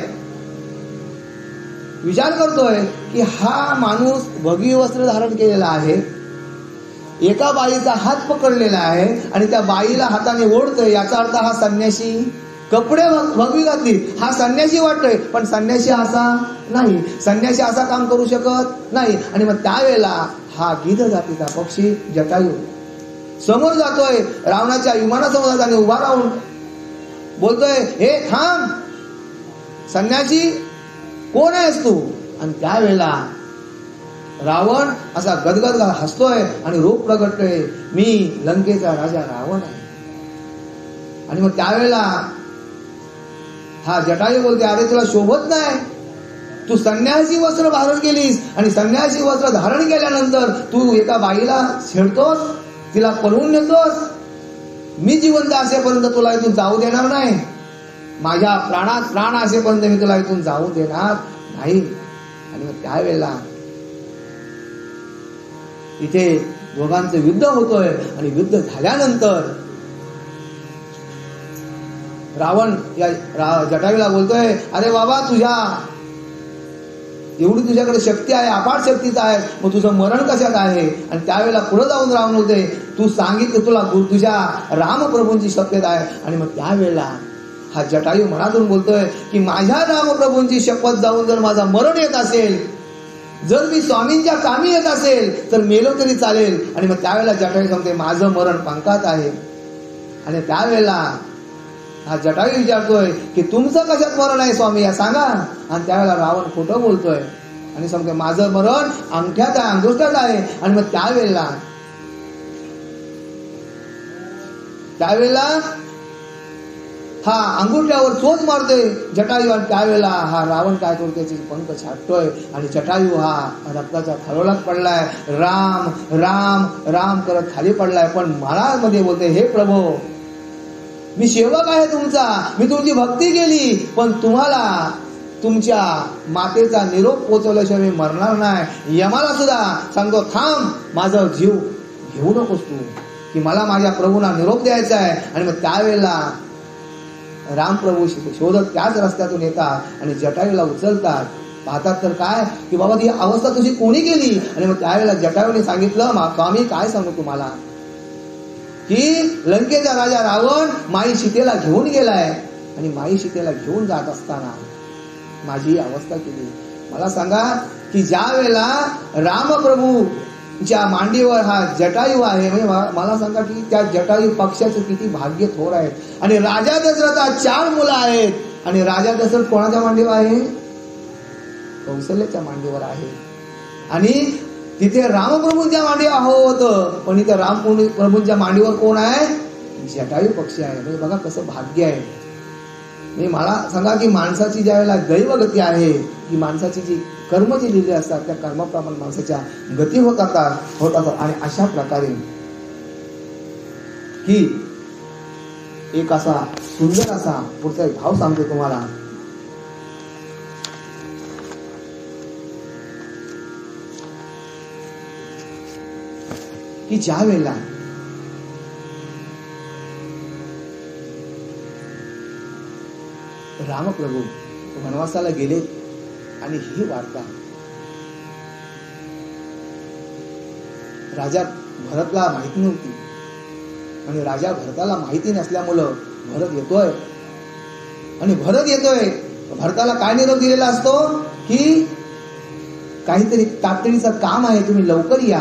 विचार करतोय की हा माणूस भगवी वस्त्र धारण केलेला आहे, एका बाईचा हात पकडलेला आहे आणि त्या बाईला हाताने ओढतोय, याचा अर्थ हा संन्यासी. कपडे भगवी घातली, हा संन्यासी वाटतोय, पण संन्यासी असा नाही, संन्यासी असा काम करू शकत नाही. आणि मग त्यावेळेला हा गिध जातीचा पक्षी जटायू समोर जातोय, रावणाच्या विमानासमोर त्याने उभा राहून बोलतोय, हे थांब संन्यासी, कोण आहेस तू. आणि त्यावेळेला रावण असा गदगद हसतोय आणि रूप प्रगटतोय, मी लंकेचा राजा रावण आहे. आणि मग त्यावेळेला हा जटायू बोलते, अरे तुला शोभत नाही, तू संन्यासी वस्त्र धारण केलीस आणि संन्यासी वस्त्र धारण केल्यानंतर तू एका बाईला छेडतोस, तिला पळवून नेतोस. मी जिवंत असेपर्यंत तुला इथून जाऊ देणार नाही, माझ्या प्राणात प्राण असेपर्यंत मी तुला इथून जाऊ देणार नाही. आणि मग त्यावेळेला इथे दोघांचं युद्ध होतोय. आणि युद्ध झाल्यानंतर रावण या जटायूला बोलतोय, अरे बाबा एवढी तुझ्याकडे शक्ती आहे, अपार शक्तीचा आहे, मग तुझं मरण कशात आहे. आणि त्यावेळेला पुढे जाऊन रावण बोलते, तू सांगितलं तुला तुझ्या रामप्रभूंची शपथ आहे. आणि मग त्यावेळेला हा जटायू मनातून बोलतोय की माझ्या रामप्रभूंची शपथ जाऊन जर माझा मरण येत असेल, जर मी स्वामींच्या कामी येत असेल तर मेलो तरी चालेल. आणि मग त्यावेळेला जटायू सांगते, माझं मरण पंखात आहे. आणि त्यावेळेला हा जटायू विचारतोय की तुमचं कशात मरण आहे स्वामी, या सांगा. आणि त्यावेळेला रावण खोटं बोलतोय आणि सांगतोय, माझं मरण अंगठ्यात आहे, अंगुष्ठात आहे. आणि मग त्यावेळेला हा अंगुठ्यावर चोच मारतोय जटायू. आणि त्यावेळेला हा रावण काय करतो, त्याचे पंख छाटतोय आणि जटायू हा रक्ताच्या खरोळात पडलाय, राम राम राम करत खाली पडलाय. पण मनामध्ये बोलते, हे प्रभू, मी सेवक आहे तुमचा, मी तुमची भक्ती केली, पण तुम्हाला तुमच्या मातेचा निरोप पोचवल्याशिवाय मी मरणार नाही. यमाला सुद्धा सांगतो, थांब, माझा जीव घेऊ नकोस तू, की मला माझ्या प्रभूंना निरोप द्यायचा आहे. आणि मग त्यावेळेला रामप्रभू शोधत त्याच रस्त्यातून येतात आणि जटायूला उचलतात. पाहतात तर काय की बाबा ती अवस्था तुझी कोणी केली. आणि मग त्यावेळेला जटायूने सांगितलं, स्वामी काय सांगू तुम्हाला, की लंकेचा राजा रावण माई सीतेला घेऊन गेलाय. आणि माई सीतेला घेऊन जात असताना माझी अवस्था केली. मला सांगा की ज्या वेळेला रामप्रभू ज्या मांडीवर हा जटायू आहे, म्हणजे मला सांगा की त्या जटायू पक्षाचे किती भाग्य थोर आहेत. आणि राजा दशरथा 4 मुलं आहेत. आणि राजा दशरथ कोणाच्या मांडीवर आहे? कौशल्याच्या मांडीवर आहे. आणि तिथे रामप्रभूंच्या मांडीवर होतं, पण इथे रामप्रभूंच्या मांडीवर कोण आहे? जटायू पक्षी आहे. म्हणजे बघा कसं भाग्य आहे. म्हणजे मला सांगा की माणसाची ज्या वेळेला दैवगती आहे, की माणसाची जी कर्म जी लिहिली असतात त्या कर्माप्रमाणे माणसाच्या गती होत असतात. आणि अशा प्रकारे की एक असा सुंदर असा पुढचा एक भाव सांगतो तुम्हाला. की ज्या वेळेला रामप्रभू वनवासाला गेले आणि ही वार्ता राजा भरतला माहिती नव्हती. आणि राजा भरताला माहिती नसल्यामुळं भरत येतोय. आणि भरत येतोय, भरताला काय निरोप दिलेला असतो की काहीतरी तातडीचं काम आहे, तुम्ही लवकर या.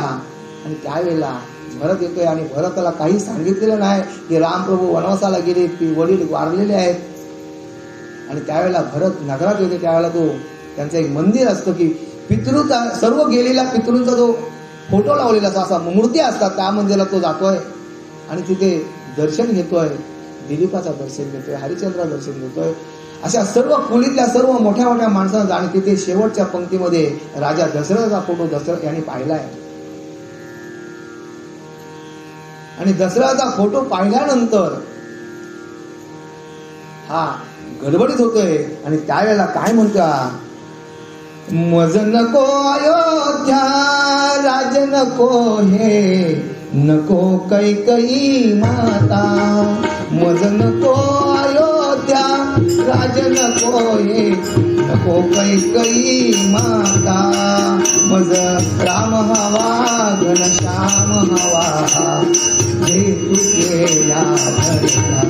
आणि त्यावेळेला भरत येतोय आणि भरताला काही सांगितलेलं नाही की रामप्रभू वनवासाला गेले, वडील वारलेले आहेत. आणि त्यावेळेला भरत नगरात येतो. त्यावेळेला तो त्यांचं एक मंदिर असतं की पितृचा सर्व गेलेल्या पितृंचा जो फोटो लावलेला असा मूर्ती असतात, त्या मंदिरात तो जातोय आणि तिथे दर्शन घेतोय. दिलीपाचा दर्शन घेतोय, हरिश्चंद्र दर्शन घेतोय. अशा सर्व कुलीतल्या सर्व मोठ्या मोठ्या माणसांना जाणे तिथे शेवटच्या पंक्तीमध्ये राजा दशरथाचा फोटो दशरथ यांनी पाहिलाय. आणि दशरथाचा फोटो पाहिल्यानंतर हा गडबडीत होतोय. आणि त्यावेळेला काय म्हणतो, मज नको अयोध्या राज नको हे, नको कैकई माता. मज नको अयोध्या राज नको हे, नको कैकई माता. मज राम हवा घनश्याम हवा, हे तुझे या भरता.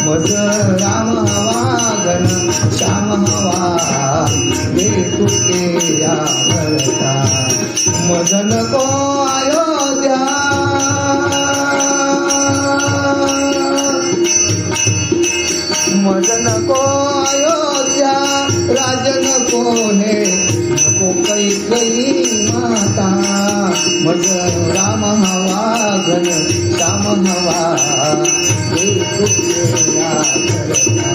मज राम हवा घनश्याम हवा, हे तुझे या भरता. मज नको अयोध्या मज नको अयोध्या राज नको हे, नको कैकई माता. मज राम हवा घन श्याम हवा, हे तुझे या भरता.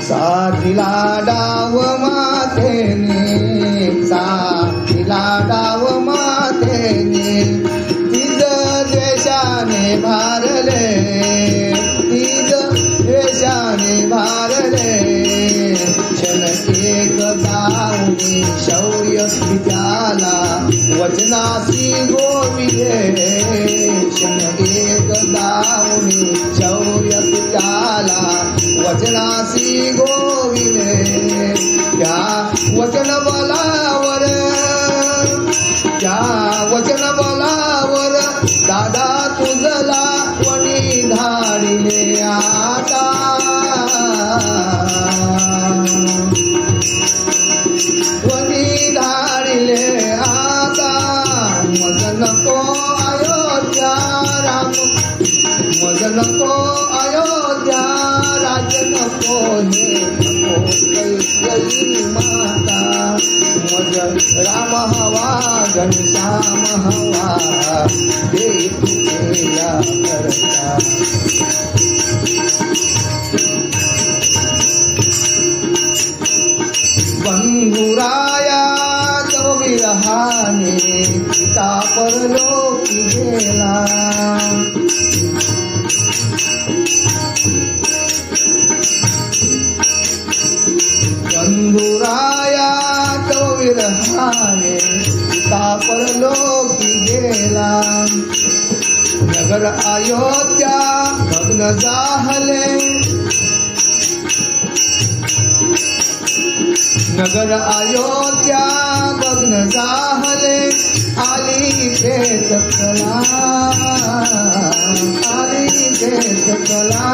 साथीला डाव मातेने, साथीला डाव मातेने, तिज देशाने भारले, तिज देशाने भारले. क्षण एक जाऊनी शौर्य त्याला, वचनासी गोविले. क्षण एक जाऊनी शौर्य त्याला, वचनासी गोविले. त्या वचन बलावर, त्या वचन बलावर दादा तुझला वणी धाडिले आता. वणी धाडिले आता. मज नको अयोध्या राम, मज नको अयोध्या राज नको हे, नको कैकई माता. मज राम हवा घनश्याम हवा, हे तुझे या भरता. बंधुराया तो विरहाने, पिता परलोकी गेला. बंधुराया तो विरहाने, पिता परलोकी गेला. नगर अयोध्या भग्न जाहले, नगर अयोध्या भग्न जाहले. आली तेच कला, आली तेच कला.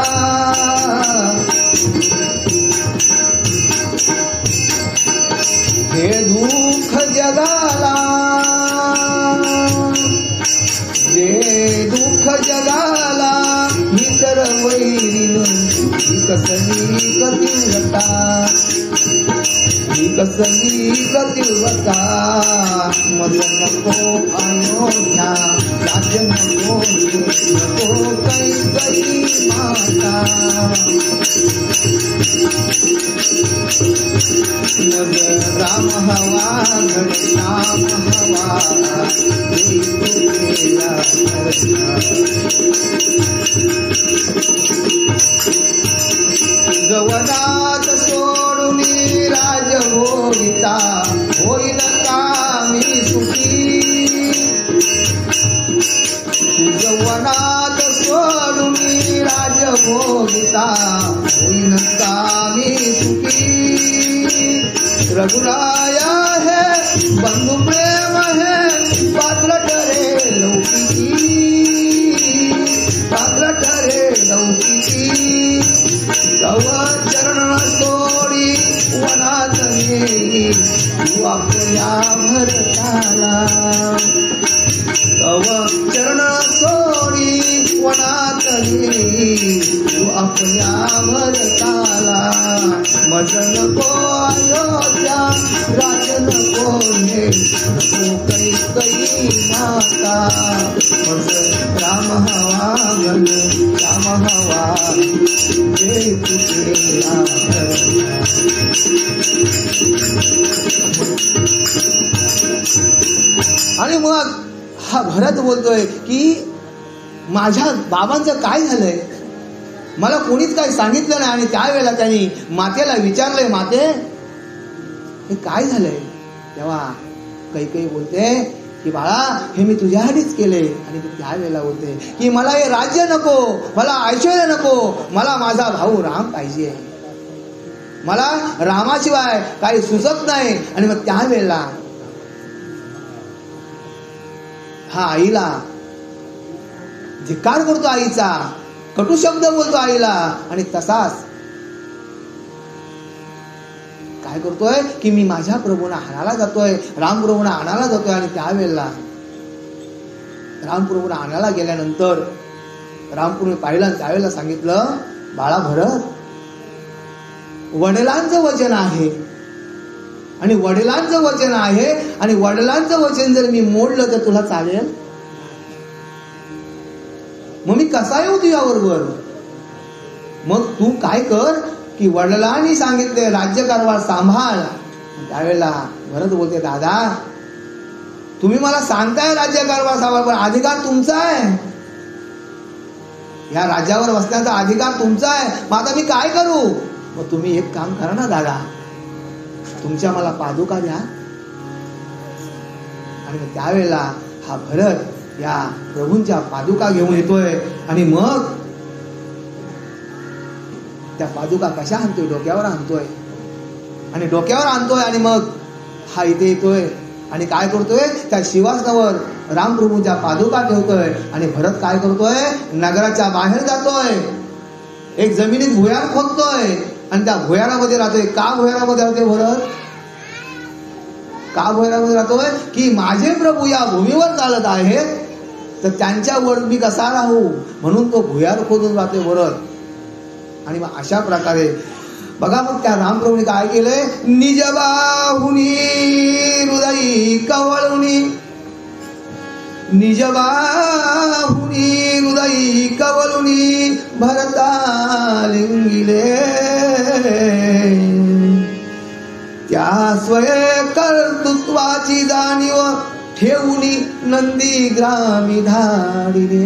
हे दुःख जगाला, जे दुःख जगाला इतर वैरीन कसली तीव्रता, कसली तीव्रता. मज नको अयोध्या, राज्य नको, नको कैकई माता. मग राम हवा, घडे राम हवा, गवनात सोडून राजभोगिता, होईन कामी सुखी. गवनात सोडून राजभोगिता, होईन कामी सुखी. रघुराया है बंधु प्रेम है, पात्र ठरे लौकिकी, पात्र ठरे लौकिकी. तव चरण सोडी वनात नेई, तू आपल्या भरताला. तव चरण सोडी वनात नेई, तू आपल्या भरताला. मज नको अयोध्या, राज नको हे, नको कैकई माता. मज राम हवा, घन राम हवा, जे तुझे आणि मग हा भरत बोलतोय की माझ्या बाबांचं काय झालंय, मला कोणीच काही सांगितलं नाही. आणि त्यावेळेला त्यांनी मातेला विचारलंय, माते हे काय झालंय. तेव्हा कैकेयी बोलते की बाळा हे मी तुझ्यासाठीच केले. आणि त्यावेळेला बोलते की मला हे राज्य नको, मला ऐश्वर्य नको, मला माझा भाऊ राम पाहिजे, मला रामाशिवाय काही सुचत नाही. आणि मग त्यावेळेला हा आईला धिक्कार करतो, आईचा कटू शब्द बोलतो आईला. आणि तसाच काय करतोय की मी माझ्या प्रभूंना आणायला जातोय, रामप्रभूंना आणायला जातोय. आणि त्यावेळेला रामप्रभूंना आणायला गेल्यानंतर रामप्रभूने पाहिलं आणि त्यावेळेला सांगितलं, बाळा भरत वडिलांचं वचन आहे, आणि वडिलांचं वचन आहे, आणि वडिलांचं वचन जर मी मोडलं तर तुला चालेल. मग मी कसा येऊ तुझ्याबरोबर. मग तू काय कर की वडिलांनी सांगितले राज्यकारभार सांभाळ. त्यावेळेला भरत बोलते, दादा तुम्ही मला सांगताय राज्यकारभार सांभाळ, पण अधिकार तुमचा आहे, या राज्यावर बसण्याचा अधिकार तुमचा आहे. मग आता मी काय करू. मग तुम्ही एक काम करा ना दादा, तुमच्या मला पादुका द्या. आणि त्यावेळेला हा भरत या प्रभूंच्या पादुका घेऊन येतोय. आणि मग त्या पादुका कशा आणतोय, डोक्यावर आणतोय. आणि डोक्यावर आणतोय आणि मग हा इथे येतोय आणि काय करतोय, त्या शिवासनावर रामप्रभूंच्या पादुका ठेवतोय. आणि भरत काय करतोय, नगराच्या बाहेर जातोय, एक जमिनीत भुयार खोदतोय आणि त्या भुयारामध्ये राहतोय. का भुयारामध्ये राहतोय भरत, का भुयारामध्ये राहतोय की माझे प्रभू या भूमीवर चालत आहेत, तर त्यांच्यावर मी कसा राहू, म्हणून तो भुयार खोदून राहतोय भरत. आणि मग अशा प्रकारे बघा, मग त्या रामप्रभूने काय केलंय, निज बाहुनी हृदयी कवळुनी, निज बाहुनी हृदयी कवळुनी भरता लिंगिले. त्या स्वय कर्तृत्वाची जाणीव ठेवूनी नंदी ग्रामी धाडिले.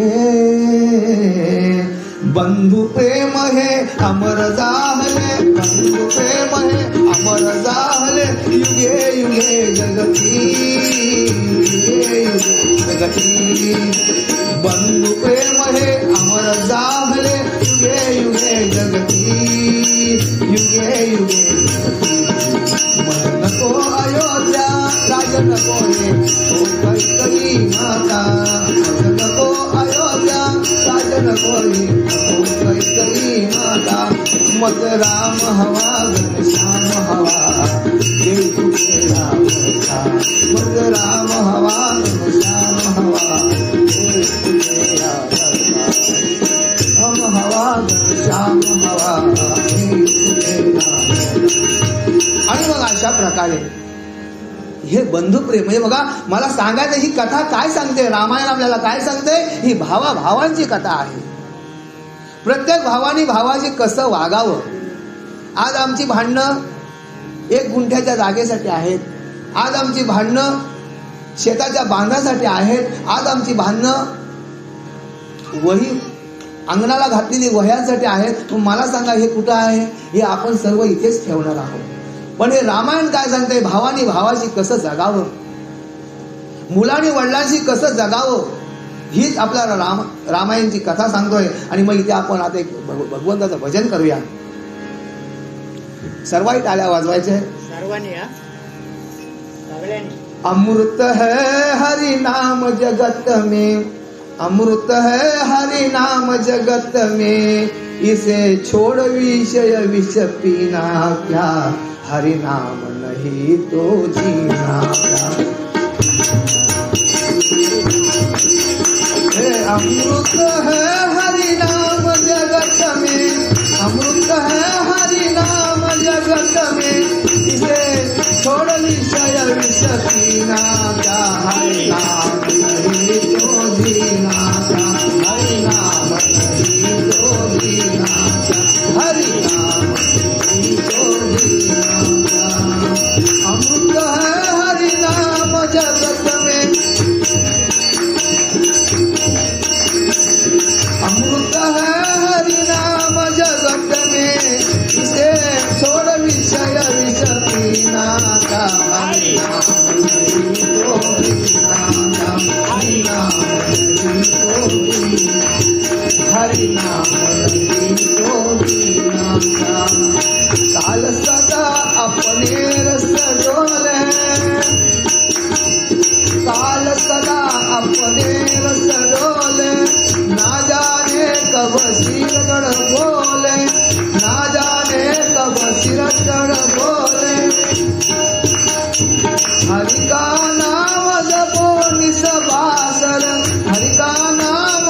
बंधु प्रेम हे अमर जाहले, बंधु प्रेम हे अमर जाहले, युगे युगे जगती, युगे युगे जगती. बंधु प्रेम हे अमर जाहले, युगे युगे जगती, युगे युगे जगती. मन नको अयोध्या, राज नको हे, तो कैकई हवा घनश्याम हवा देव तुझे आवडता मग राम हवा घनश्याम हवा देव तुझे आवडता हम हवा घनश्याम हवा देव तुझे आवडता. आणि मग अशा प्रकारे हे बंधुप्रेम म्हणजे बघा, मला सांगायचं ही कथा काय सांगते, रामायण आपल्याला काय सांगते, ही भावाभावांची कथा आहे. प्रत्येक भावानी भावाशी कसं वागावं. आज आमची भांडणं 1 गुंठ्याच्या जागेसाठी आहेत, आज आमची भांडणं शेताच्या बांधासाठी आहेत, आज आमची भांडणं वही अंगणाला घातलेली वह्यांसाठी आहेत. मला सांगा हे कुठं आहे, हे आपण सर्व इथेच ठेवणार आहोत. पण हे रामायण काय सांगते, भावानी भावाशी कसं जगावं, मुलांनी वडिलांशी कसं जगावं, हीच आपल्याला रामायणची कथा सांगतोय. आणि मग इथे आपण आता एक भगवंताचं भजन करूया. सर्वांनी टाळ्या वाजवायचे, सर्वांनी सगळ्यांनी. अमृत है हरि नाम जगत में, अमृत है हरि नाम जगत में, इसे छोड़ विषय विष पीना क्या, हरि नाम नहीं तो जीना क्या. अमृत है हरि नाम जगत में, अमृत है हरि नाम जगत में, इसे छोड़ विषय विष पीना क्या, हरि नाम नहीं तो जीना क्या, हरि नाम नहीं तो जीना क्या, हरि नाम नहीं तो जीना क्या. अमृत है हरि नाम जगत में, अमृत है हरि नाम जगत में, इसे छोड़ विषय विष पीना का, हरि नाम नहीं तो जीना का, हरि नाम नहीं तो जीना, हरि नाम नहीं तो जीना का. काल सदा अपने रस डोले, काल सदा अपने रस डोले, ना जाने कब सिर गड़ बोले, ना जाने कब सिर गड़ बोले. हरि का नाम जपो निसबासर, हरि का नाम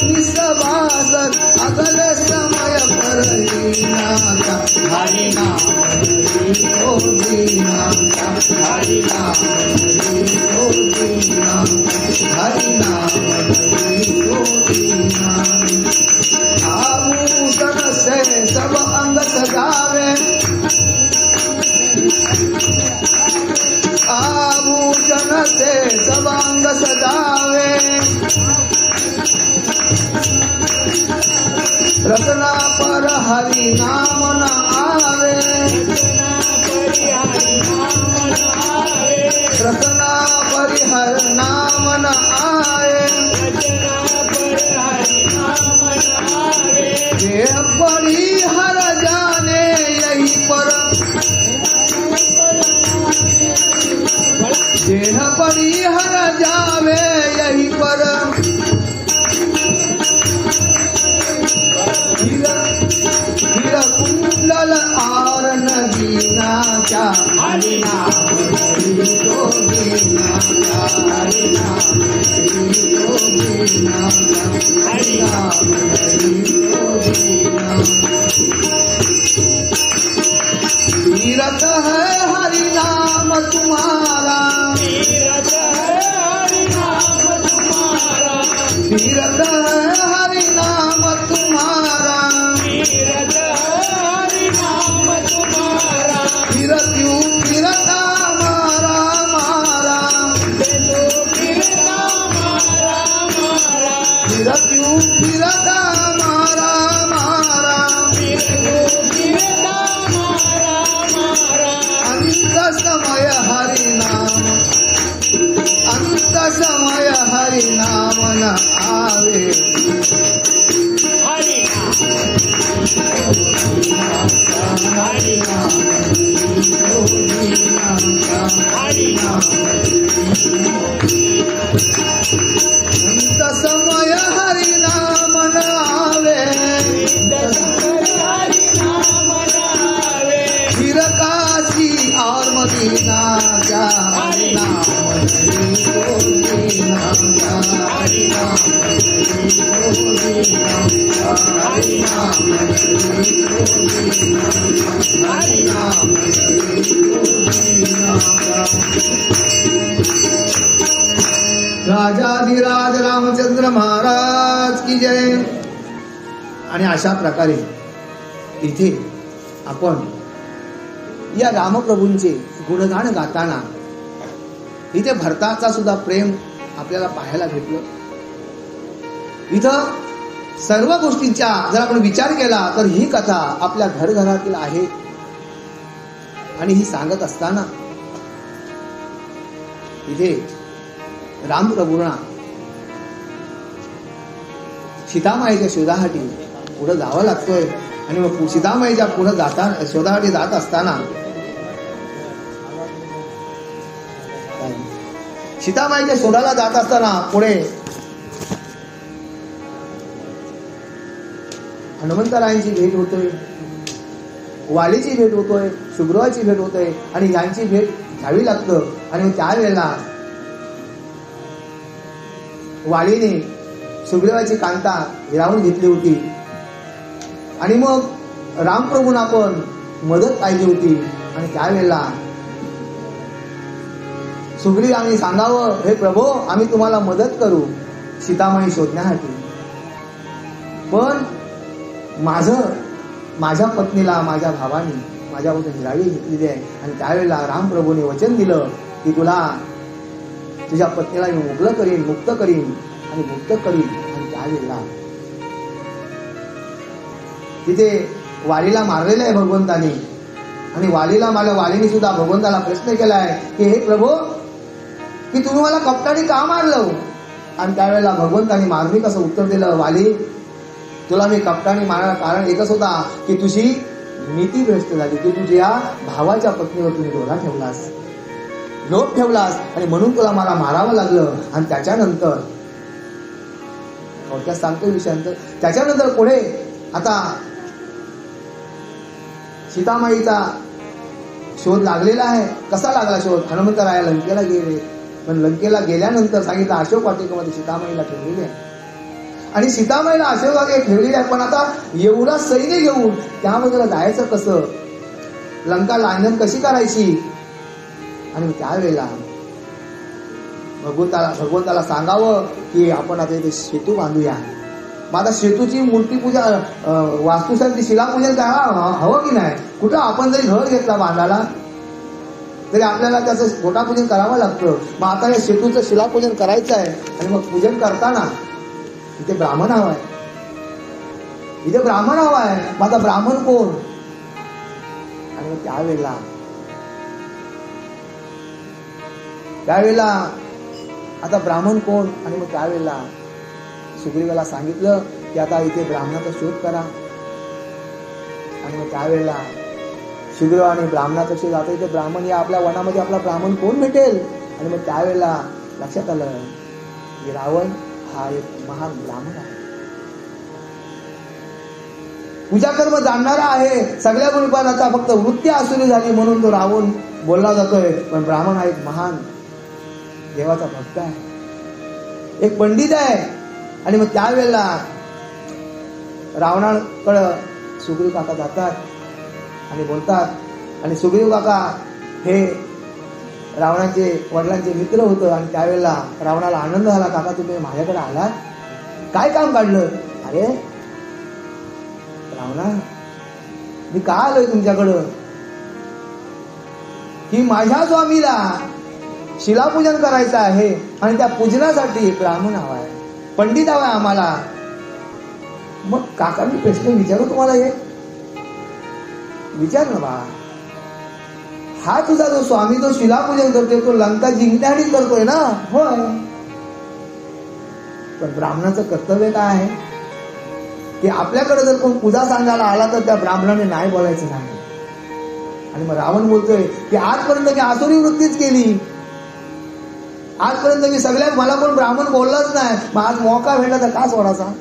निसबासर, अगले समय पर हीना का, हरि नाम नहीं तो जीना का, हरि नाम नहीं तो जीना का, हरि नाम नहीं तो जीना. आभूषण से सब अंग सजावे, आभूषण से सब अंग सजावे, रत्ना पर हरि नाम न आवे, रत्ना पर हरि नाम न आए, देह परी हर जाने यही पर, देह परी हर जावे यही पर, हीरा कुंडल और नगीना क्या, हरि नाम नहीं तो जीना क्या, हरि नाम नहीं तो जीना क्या, हरि नाम नहीं तो जीना. तीरथ है हरि नाम तुम्हारा, तीरथ है हरि नाम तुम्हारा, तीरथ है हरि नाम तुम्हारा, तीरथ है हरि नाम तुम्हारा, तीरथ क्यों तीरथ हमारा हमारा, तीरथ क्यों राजाधिराज रामचंद्र महाराज की जय. आणि अशा प्रकारे इथे आपण या रामप्रभूंचे गुणगान गाताना इथे भरताचा सुद्धा प्रेम आपल्याला पाहायला भेटलं. इथं सर्व गोष्टींचा जर आपण विचार केला तर ही कथा आपल्या घरघरातील आहे. आणि ही सांगत असताना इथे रामप्रभूंना सीतामाईच्या शोधासाठी पुढे जावं लागतोय. आणि मग सीतामाईच्या पुढे शोधासाठी जात असताना सीतामाईच्या शोधाला जात असताना पुढे हनुमंतरायांची भेट होतोय, वालीची भेट होतोय, सुग्रीवाची भेट होतोय. आणि यांची भेट घ्यावी लागतं. आणि त्यावेळेला वालीने सुग्रीवाची कांता हिरावून घेतली होती. आणि मग रामप्रभूंना पण मदत पाहिजे होती. आणि त्यावेळेला सुग्रीवाने सांगावं, हे प्रभो, आम्ही तुम्हाला मदत करू सीतामाई शोधण्यासाठी, पण माझ्या पत्नीला माझ्या भावाने माझ्याबद्दल हिरावी घेतलेली आहे. आणि त्यावेळेला रामप्रभूने वचन दिलं की तुझ्या पत्नीला मी मुक्त करीन. आणि त्यावेळेला तिथे वालीला मारलेलं आहे भगवंताने. आणि वालीला मारलं. वालीने सुद्धा भगवंताला प्रश्न केलाय की हे प्रभो, की तुम्ही मला कपटाने का मारलं. आणि त्यावेळेला भगवंताने मारणी कसं उत्तर दिलं, वाली, तुला मी कपटाने मारायला कारण एकच होता की तुझी नीती भ्रष्ट झाली, की तुझ्या भावाच्या पत्नीवर तुम्ही डोळा ठेवलास, लोभ ठेवलास, आणि म्हणून तुला मला मारावं लागलं. आणि त्याच्यानंतर थोडक्यात सांगतो विषयांतर. त्याच्यानंतर पुढे आता सीतामाईचा शोध लागलेला आहे. कसा लागला शोध? हनुमंतराया लंकेला गेले. पण लंकेला गेल्यानंतर सांगितलं अशोक वाटिकेमध्ये सीतामाईला ठेवलेली आहे. आणि सीतामाईला अशोक वाटिकेत ठेवलेली आहे. पण आता एवढा सैन्य घेऊन त्यामध्ये जायचं कसं, लंका लांघन कशी करायची. आणि त्यावेळेला भगवंताला सांगावं की आपण आता इथे सेतू बांधूया. मग आता सेतूची मूर्तीपूजा, वास्तुशांती, शिलापूजन करायला हवं की नाही. कुठं आपण जरी घर घेतला बांधायला तरी आपल्याला त्याचं घोटापूजन करावं लागतं. मग आता या सेतूचं शिलापूजन करायचं आहे. आणि मग पूजन करताना इथे ब्राह्मण हवा आहे. मग आता ब्राह्मण कोण. आणि मग त्यावेळेला आता ब्राह्मण कोण. आणि मग त्यावेळेला सुग्रीवाला सांगितलं की आता इथे ब्राह्मणाचा शोध करा. आणि मग त्यावेळेला सुग्रीवाने ब्राह्मणाचा शोध, आता इथे ब्राह्मण, या आपल्या वनामध्ये आपला ब्राह्मण कोण भेटेल. आणि मग त्यावेळेला लक्षात आलं की रावण हा एक महान ब्राह्मण आहे, पूजा कर्म जाणणारा आहे. सगळ्या गुणपानाचा फक्त वृत्ती आसुरी झाली म्हणून तो रावण बोलला जातोय. पण ब्राह्मण हा एक महान देवाचा भक्त आहे, एक पंडित आहे. आणि मग त्यावेळेला रावणाकडं सुग्रीव काका जातात आणि बोलतात. आणि सुग्रीव काका हे रावणाचे वडिलांचे मित्र होतं. आणि त्यावेळेला रावणाला आनंद झाला, काका तुम्ही माझ्याकडे आलात, काय काम काढलं. अरे रावणा, मी का आलोय तुमच्याकडं की माझ्या स्वामीला शिलापूजन करायचं आहे. आणि त्या पूजनासाठी ब्राह्मण हवा आहे, पंडित हवा आहे आम्हाला. मग काका मी प्रश्न विचारू तुम्हाला, एक विचार ना बा, हा तुझा जो स्वामी जो शिलापूजन करतोय तो लंका जिंकण्यासाठी करतोय ना. होय, पण ब्राह्मणाचं कर्तव्य काय आहे की आपल्याकडे जर कोण पूजा सांगायला आला तर त्या ब्राह्मणाने नाही बोलायचं नाही. आणि मग रावण बोलतोय की आजपर्यंत मी आसुरी वृत्तीच केली, आजपर्यंत मी मला कोण ब्राह्मण बोललाच नाही, मग आज मौका भेटला तर का सोडायचा,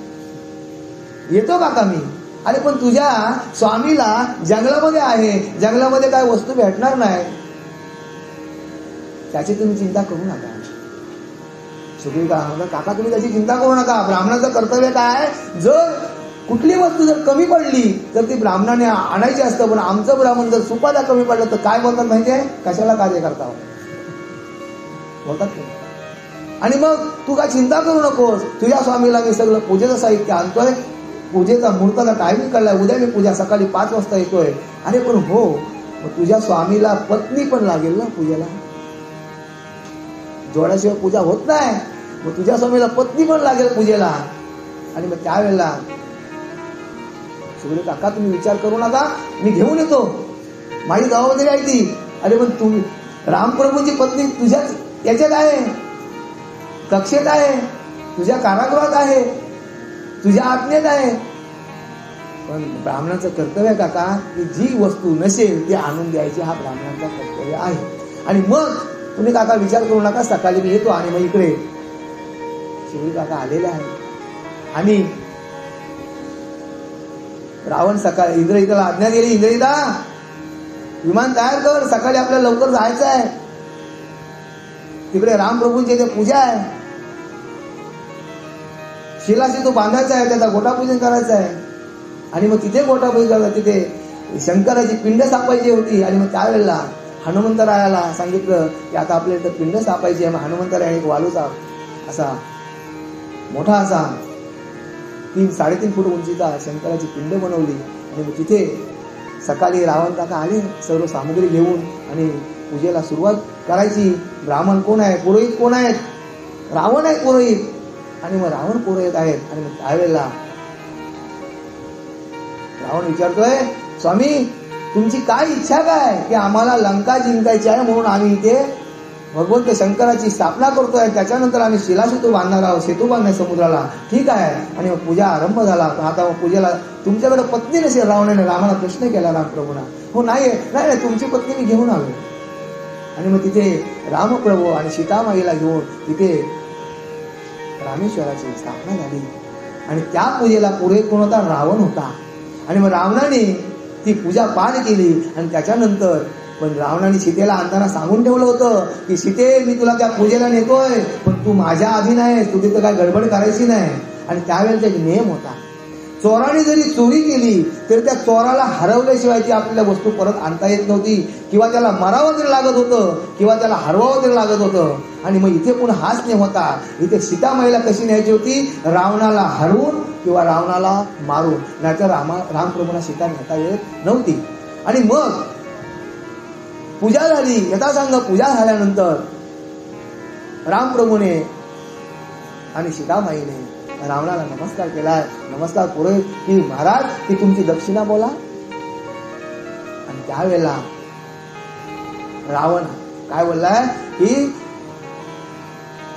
येतो काका मी. अरे पण तुझ्या स्वामीला जंगलामध्ये आहे, जंगलामध्ये काय वस्तू भेटणार नाही, त्याची तुम्ही चिंता करू नका. सुग्रीव काका तुम्ही त्याची चिंता करू नका. ब्राह्मणाचं कर्तव्य काय, जर कुठली वस्तू जर कमी पडली तर ती ब्राह्मणाने आणायची असतं. पण आमचं ब्राह्मण जर सुपाला कमी पडलं तर काय बोलतात माहितीये, कशाला कार्य करता बोलतात. आणि मग तू काय चिंता करू नकोस, तुझ्या स्वामीला मी सगळं पूजेचं साहित्य आणतोय, पूजेचा मुहूर्ताचा टायमिंग काढलाय, उद्या मी पूजा सकाळी 5 वाजता येतोय. अरे पण हो, मग तुझ्या स्वामीला पत्नी पण लागेल ना पूजेला, जोड्याशिवाय पूजा होत नाही. मग तुझ्या स्वामीला पत्नी पण लागेल पूजेला. आणि मग त्यावेळेला सुगरी काका तुम्ही विचार करू नका, मी घेऊन येतो, माझी जबाबदारी आहे ती. अरे पण तुम्ही रामप्रभूंची पत्नी तुझ्याच याच्यात आहे, कक्षेत आहे, तुझ्या कारागृहात आहे, तुझ्या आज्ञेत आहे. पण ब्राह्मणाचं कर्तव्य आहे काका की जी वस्तू नसेल ती आणून द्यायची, हा ब्राह्मणांचा कर्तव्य आहे. आणि मग तुम्ही काका विचार करू नका, सकाळी मी येतो. आणि मग इकडे शिवरी काका आलेले आहे. आणि रावण सकाळी इंद्रजिताला आज्ञा दिली, इंद्रजिता विमान तयार कर, सकाळी आपल्याला लवकर जायचं आहे, तिकडे रामप्रभूंची इथे पूजा आहे, शिलाशी तो बांधायचा आहे, त्याचा गोटापूजन करायचं आहे. आणि मग तिथे गोटापूजन करायचं, तिथे शंकराची पिंड स्थापायची होती. आणि मग त्यावेळेला हनुमंतरायाला सांगितलं की आता आपल्याला इथं पिंड स्थापायची आहे. मग हनुमंतरायाने एक वालूचा असा मोठा असा 3-3.5 फूट उंचीचा शंकराची पिंड बनवली. आणि मग तिथे सकाळी रावण काका आले सर्व सामुग्री घेऊन आणि पूजेला सुरुवात करायची. ब्राह्मण कोण आहे, पुरोहित कोण आहेत, रावण आहे पुरोहित. आणि मग रावण पुरोहित आहेत. आणि मग त्यावेळेला रावण विचारतोय, स्वामी तुमची काय इच्छा काय की आम्हाला लंका जिंकायची आहे म्हणून आम्ही इथे भगवंत शंकराची स्थापना करतोय, त्याच्यानंतर आम्ही शिलासेतू बांधणार आहोत, सेतू बांधणार समुद्राला. ठीक आहे. आणि मग पूजा आरंभ झाला. आता पूजेला तुमच्याकडे पत्नी नसेल, रावणाने रामाला प्रश्न केला रामप्रभूंना. हो नाही नाही, तुमची पत्नी मी घेऊन आलो. आणि मग तिथे रामप्रभू आणि सीतामाईला घेऊन तिथे रामेश्वराची स्थापना झाली. आणि त्या पूजेला पुरोहित कोण होता, रावण होता. आणि मग रावणाने ती पूजा पार केली. आणि त्याच्यानंतर पण रावणाने सीतेला आणताना सांगून ठेवलं होतं की सीते मी तुला त्या पूजेला नेतोय, पण तू माझ्या अधीन आहेस, तू तिथं काय गडबड करायची नाही. आणि त्यावेळेचा एक नियम होता, चोराने जरी चोरी केली तरी त्या चोराला हरवल्याशिवाय ती आपल्याला वस्तू परत आणता येत नव्हती, किंवा त्याला मरावं तरी लागत होतं, किंवा त्याला हरवावं तरी लागत होतं. आणि मग इथे पण हाच नियम होता. इथे सीतामाईला कशी न्यायची होती, रावणाला हरवून किंवा रावणाला मारून, नाहीतर रामप्रभूंना सीता नेता येत नव्हती. आणि मग पूजा झाली. यथासांग पूजा झाल्यानंतर रामप्रभूने आणि सीतामाईने रावणाला नमस्कार केलाय. नमस्कार पुरोहित की महाराज की तुमची दक्षिणा बोला. आणि त्यावेळेला रावण काय बोललाय की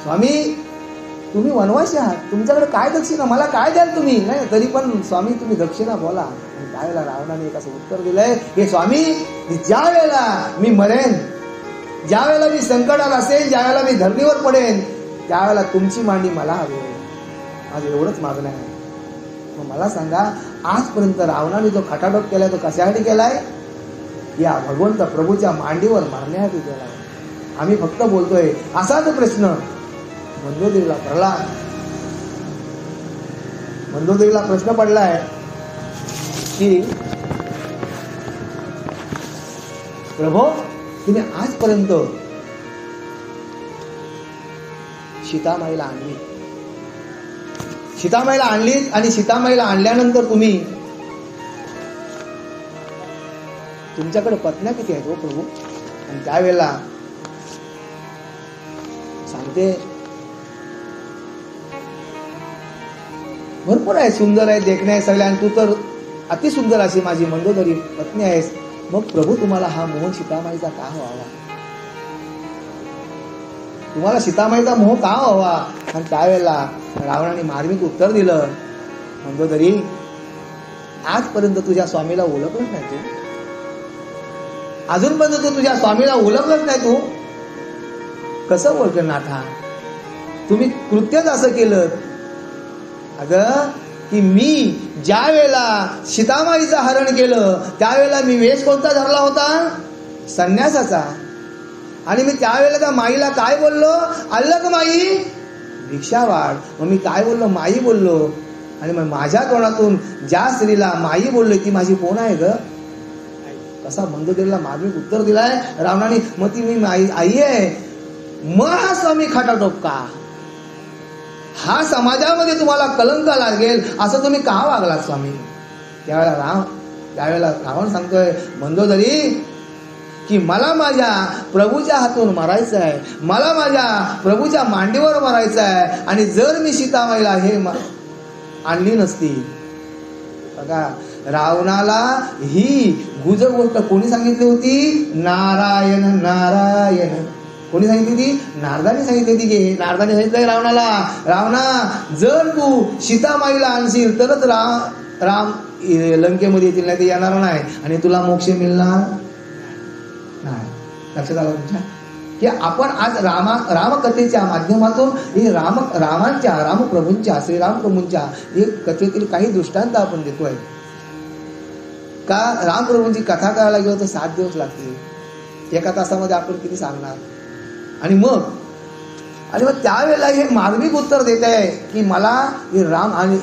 स्वामी तुम्ही वनवासी आहात, तुमच्याकडे काय दक्षिणा, मला काय द्याल तुम्ही. नाही तरी पण स्वामी तुम्ही दक्षिणा बोला. आणि त्यावेळेला रावणाने एक असं उत्तर दिलंय की स्वामी ज्या वेळेला मी मरेन, ज्या वेळेला मी संकटात असेल, ज्या वेळेला मी धरणीवर पडेन, त्यावेळेला तुमची मांडी मला हवी आहे, माझं एवढंच मागणं आहे. मग मला सांगा, आजपर्यंत रावणाने जो खटाटोप केलाय तो कशासाठी केलाय, या भगवंत प्रभूच्या मांडीवर मारण्यासाठी केलाय. आम्ही फक्त बोलतोय. असाच प्रश्न मंदोदरीला पडला. मंदोदरीला प्रश्न पडलाय की प्रभो तुम्ही आजपर्यंत सीतामाईला आणली, सीतामाईला आणलीत, आणि सीतामाईला आणल्यानंतर तुम्ही तुमच्याकडे पत्न्या किती आहेत हो प्रभू. आणि त्यावेळेला सांगते भरपूर आहे, सुंदर आहे, देखणे आहे सगळ्या, आणि तू तर अतिसुंदर अशी माझी मंदोदरी पत्नी आहेस. मग प्रभू तुम्हाला हा मोह सीतामाईचा का व्हावा, तुम्हाला सीतामाईचा मोह का व्हावा. आणि त्यावेळेला रावणाने मार्मिक उत्तर दिलं, मंदोदरी आजपर्यंत तुझ्या स्वामीला ओळखलंच नाही तू, अजूनपर्यंत तू तुझ्या स्वामीला ओळखलंच नाही, तू कसं ओळखलं नाथा. तुम्ही कृत्यच असं केलं अगं की मी ज्या वेळेला सीतामाईचं हरण केलं त्यावेळेला मी वेश कोणता धरला होता, संन्यासाचा. आणि मी त्यावेळेला त्या माईला काय बोललो, अल्लग माई भिक्षा वाढ. मग मी काय बोललो, माई बोललो. आणि मग माझ्या तोंडातून ज्या स्त्रीला माई बोललो ती माझी कोण आहे ग. कसा मंदोदरीला मार्मिक उत्तर दिलाय रावणाने. मग ती मी आई आहे. मग हा स्वामी खटाटोप का, हा समाजामध्ये तुम्हाला कलंक लागेल असं तुम्ही का वागलात स्वामी? त्यावेळेला रावण सांगतोय, मंदोदरी, की मला माझ्या प्रभूच्या हातून मारायचं आहे, मला माझ्या प्रभूच्या मांडीवर मारायचं आहे. आणि जर मी सीतामाईला हे आणली नसती. बघा, रावणाला ही गुज गोष्ट कोणी सांगितली होती? नारायण नारायण. कोणी सांगितली होती? नारदाने सांगितली होती. की नारदाने सांगितलंय रावणाला, रावणा, जर तू सीतामाईला आणशील तरच राम लंकेमध्ये येतील, नाही ते येणार नाही आणि तुला मोक्ष मिळणार नाही. लक्षात आलं तुमच्या? की आपण आज रामकथेच्या माध्यमातून ही रामप्रभूंच्या श्रीरामप्रभूंच्या एक कथेतील काही दृष्टांत आपण देतोय. का रामप्रभूंची कथा करायला गेलो तर 7 दिवस लागतील. एका तासामध्ये आपण किती सांगणार? आणि मग त्यावेळेला हे मार्मिक उत्तर देत आहे की मला राम आणि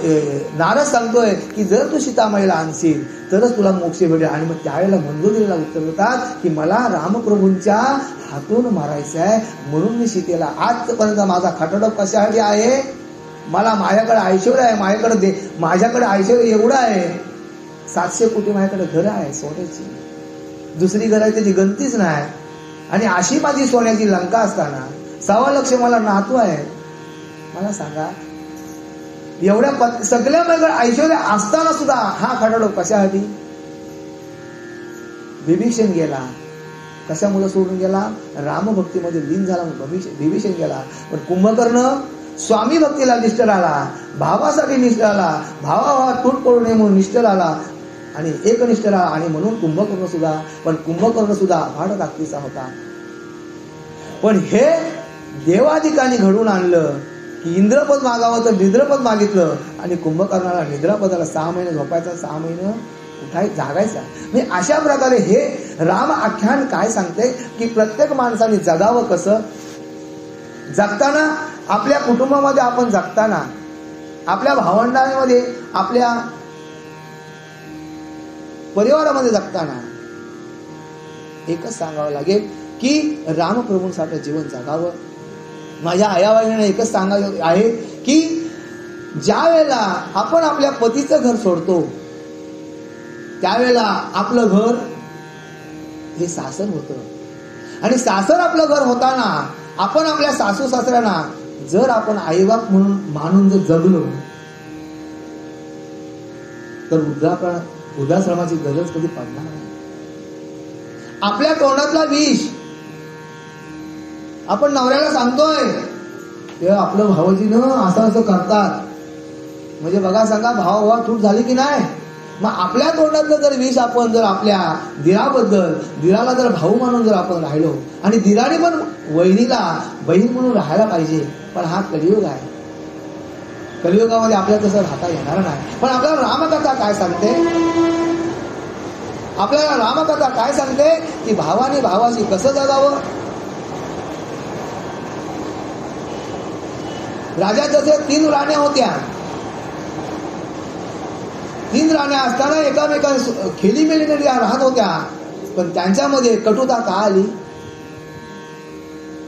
नारद सांगतोय की जर तू सीतामाईला आणशील तरच तुला मोक्ष भेटेल. आणि मग त्यावेळेला मंदोदरीला उत्तर देतात की मला रामप्रभूंच्या हातून मारायचं आहे, म्हणून मी सीतेला आजपर्यंत माझा खटाटोप कशासाठी आहे? माझ्याकडे ऐश्वर्य आहे, माझ्याकडे ऐश्वर्य एवढं आहे, 700 कोटी माझ्याकडे घरं आहे सोन्याची, दुसरी घर आहे त्याची गणतीच नाही. आणि अशी माझी सोन्याची लंका असताना 1.25 लाख मला नातू आहे. मला सांगा, एवढ्या सगळ्या माझ्याकडे ऐश्वर्य असताना सुद्धा हा खटाटोप कशासाठी? विभीषण गेला, कशामुळे सोडून गेला? रामभक्तीमध्ये लीन झाला म्हणून विभीषण गेला. पण कुंभकर्ण स्वामी भक्तीला निष्ठ राहिला, भावासाठी निष्ठ राहिला, भावाभावात तूट पडू नये म्हणून निष्ठ राहिला आणि एकनिष्ठ राहिला. आणि म्हणून कुंभकर्ण सुद्धा भाड ताकदीचा होता. पण हे देवाधिकांनी घडून आणलं की इंद्रपद मागावं तर निद्रपद मागितलं. आणि कुंभकर्णाला निद्रापदाला 6 महिने झोपायचा, 6 महिने जागायचा. म्हणजे अशा प्रकारे हे राम आख्यान काय सांगते की प्रत्येक माणसाने जगावं कसं? जगताना आपल्या कुटुंबामध्ये आपण जगताना, आपल्या भावंडांमध्ये, आपल्या परिवारामध्ये जगताना एकच सांगावं लागेल की रामप्रभूंसाठी जीवन जगावं. माझ्या आयाबाईने एकच सांगायचं आहे की ज्या वेळेला आपण आपल्या पतीचं घर सोडतो त्यावेळेला आपलं घर हे सासर होतं. आणि सासर आपलं घर होताना आपण आपल्या सासू सासऱ्यांना जर आपण आईबाप म्हणून मानून जर जगलो तर वृद्धाश्रमाची गरज कधी पडणार नाही. आपल्या तोंडातला विष आपण नवऱ्याला सांगतोय तेव्हा आपलं भावजीनं असं करतात. म्हणजे बघा, सांगा, भावा तूट झाली की नाही? मग आपल्या तोंडातलं जर विष आपण जर आपल्या दिराला जर भाऊ मानून जर आपण राहिलो आणि दिराने पण वहिनीला बहीण म्हणून राहायला पाहिजे. पण हा कलियुग आहे. कलियुगामध्ये आपल्याला तसं राहता येणार नाही. पण आपल्याला रामकथा काय सांगते? आपल्याला रामकथा काय सांगते की भावाने भावाशी कसं जगावं. राजा जसे 3 राण्या होत्या, 3 राण्या असताना एकामेका खेलीमेलीने राहत होत्या. पण त्यांच्यामध्ये कटुता का आली?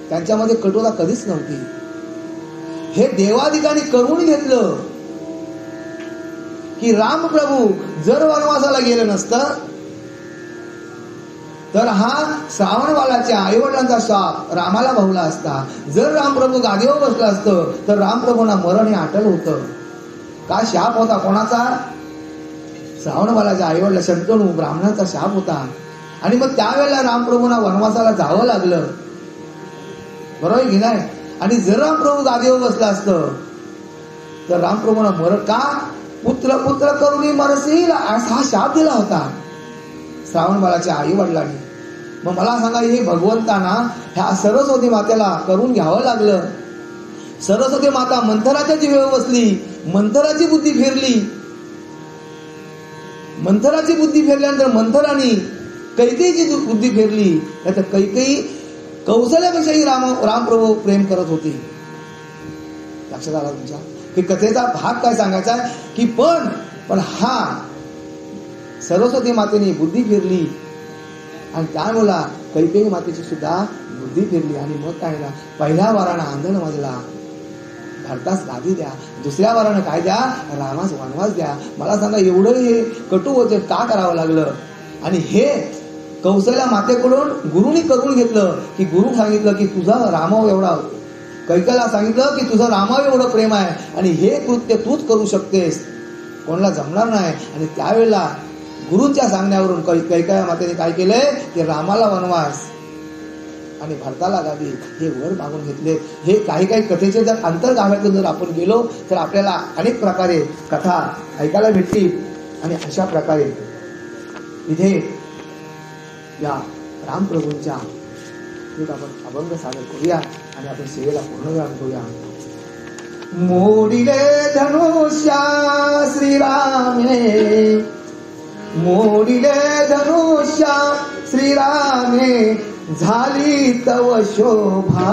त्यांच्यामध्ये कटुता कधीच नव्हती. हे देवाधिकांनी करून घेतलं की रामप्रभू जर वनवासाला गेलं नसतं तर हा श्रावणबाळाच्या आईवडिलांचा शाप रामाला भोवला असता. जर रामप्रभू गादीवर बसला असतं तर रामप्रभूंना मरण हे अटल होतं. का शाप होता? कोणाचा? श्रावणबाळाच्या आईवडिला शंतनू ब्राह्मणाचा शाप होता. आणि मग त्यावेळेला रामप्रभूंना वनवासाला जावं लागलं. बरोबर की नाही? आणि जर रामप्रभू गादीवर बसला असतं तर रामप्रभूंना मरण का? पुत्र पुत्र करुणी मरसील असा हा शाप दिला होता श्रावणबाळाच्या आई वडिलांनी. मग मला सांगा, हे भगवंतांना ह्या सरस्वती मातेला करून घ्यावं लागलं. सरस्वती माता मंथराच्या जीवेवर बसली, मंथराची बुद्धी फिरली. मंथराची बुद्धी फिरल्यानंतर मंथराने कैकेयीची बुद्धी फिरली. तर कैकेयी कौशल्यापेक्षाही रामप्रभू प्रेम करत होती. लक्षात आला तुमच्या? की कथेचा भाग काय सांगायचा की पण हा सरस्वती मातेने बुद्धी फिरली आणि त्यामुळे कैकेयी मातेची सुद्धा बुद्धी फिरली. आणि मग काय ना, पहिल्या वाराना आंधळ वाजला. भरतास गादी द्या, दुसऱ्या वरानं काय द्या, रामास वनवास द्या. मला सांगा एवढं हे कटू होते का करावं लागलं. आणि हे कौशल्या मातेकडून गुरुनी करून घेतलं की गुरु सांगितलं की तुझा रामावर एवढा, कैकेयीला सांगितलं की तुझं रामावर एवढं प्रेम आहे आणि हे कृत्य तूच करू शकतेस, कोणाला जमणार नाही. आणि त्यावेळेला गुरूंच्या सांगण्यावरून कैकेयी मातेने काय केलंय की रामाला वनवास आणि भरताला गादी हे वर मागून घेतले. हे काही काही कथेचे जर अंतर्गाव्यातून जर आपण गेलो तर आपल्याला अनेक प्रकारे कथा ऐकायला भेटतील. आणि अशा प्रकारे इथे या रामप्रभूंच्या एक आपण अभंग सादर करूया आणि आपण सेवेला पूर्णविराम करूया. मोडिले धनुष्या श्रीरामे, मोडिले धनुष्या श्रीरामे, झाली तव शोभा,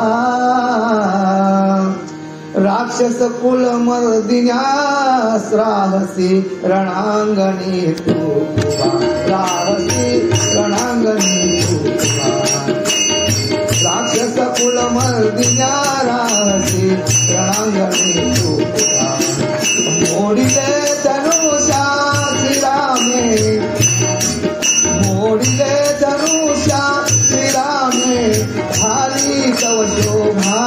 राक्षस कुल मर्दिन्यास राहसी रणांगणी तुवा, राहसी रणांगणी तुवा, राक्षस कुल मर्दिन्या राहसी रणांगणी तुवा. मोडिले धनुष्या श्रीरामे, मोडिले धनुष्या श्रीरामे, झाली तव शोभा,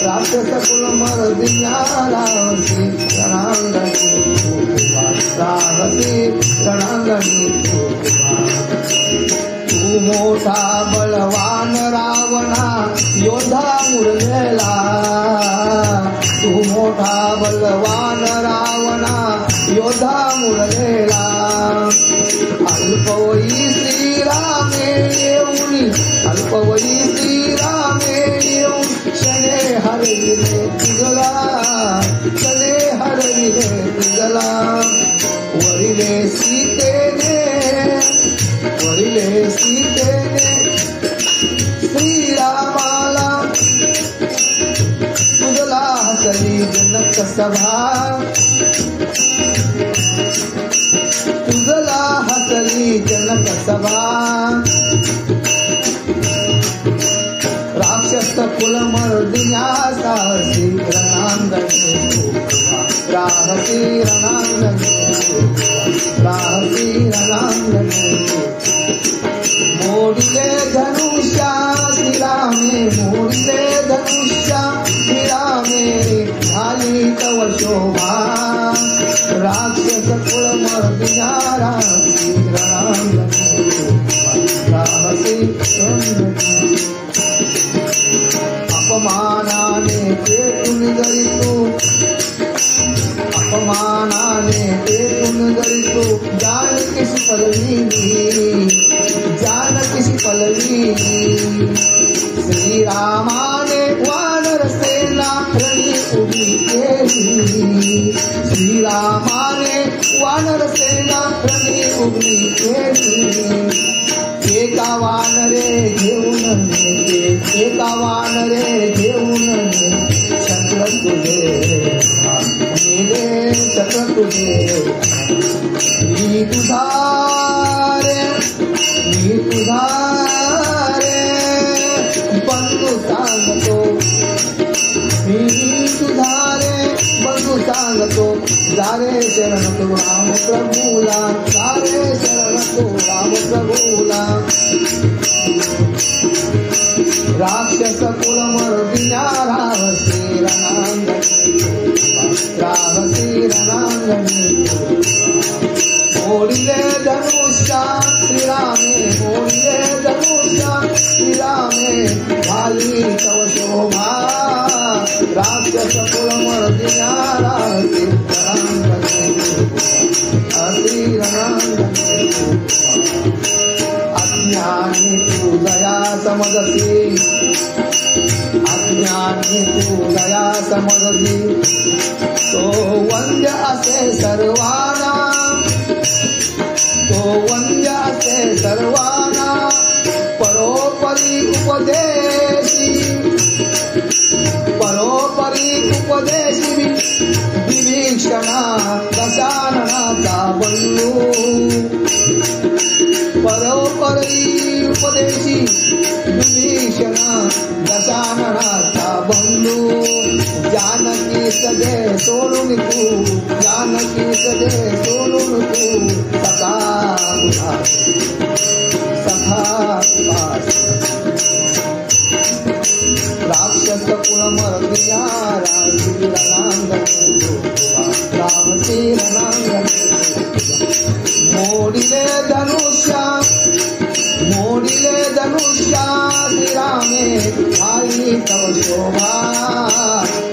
राक्षस कुल मर्दिन्या राहसी रणांगणी तुवा, राहसी रणांगणी तुवा. तू मोठा बलवान रावणा योद्धा मुरलेला, तू मोठा बलवान रावणा योद्धा मुरलेला, अल्पवयी श्रीरामे येऊन, अल्पवयी श्रीरामे येऊन, शने हरविले तुझला, शने हरविले तुझला. वरिले सीतेने, वरिले सीतेने श्रीरामाला, तुझला हसली जनक सभा, तुझला हसली जनक सभा. राक्षस कुल मर्दिन्या साहसी रणांगणी तुवा, राहसी रणांगणी तुवा, राहसी रणांगणी. मोडिले धनुष्या श्रीरामे, मोडिले धनुष्या श्रीरामे, झाली तव शोभा, राक्षस कुल मर्दिन्या राहसी रणांगणी तुवा, राहसी रणांगणी. अपमानाने पेटून जरी तू, अपमानाने पेटून जरी तू, जानकीशी पलविली, जानकीशी पलविली. श्रीरामाने वानर सेना रणी उभी केली, श्रीरामाने वानर सेना रणी उभी केली. एका वानरे घेऊन नेते, एका वानरे घेऊन नेते, छत्र तुझे मेले, छत्र तुझे. मी तुझा रे, मी तुझा रे बंधू सांगतो, मी तुझा रे बंधू सांगतो. जारे शरण तू राम प्रभूला, जारे शरण तू राम प्रभूला. राक्षस कुल मर्दिन्या राहसी रणांगणी तुवा, राहसी रणांगणी तुवा. मोडिले धनुष्या श्रीरामे, मोडिले धनुष्या श्रीरामे, झाली तव शोभा, राक्षस कुल मर्दिन्या राहसी रणांगणी तुवा, राहसी रणांगणी तुवा. अज्ञानी तू दया समजसी, अज्ञानी तू दया समजसी. तो वंद्य असे सर्वांना, तो वंद्य असे सर्वांना, परोपरी उपदेशी, परोपरी उपदेशी. विभीषणा दशाननाचा बंधू, परोपरी उपदेशी. विभीषणा दशाननाचा बंधू, सदे सोडून तू जानकी सदे सोडून तू सखा राक्षस कुळ मर्दिया राम श्रीरणांगण मोडिले धनुष्या श्रीरामे आई तव शोभा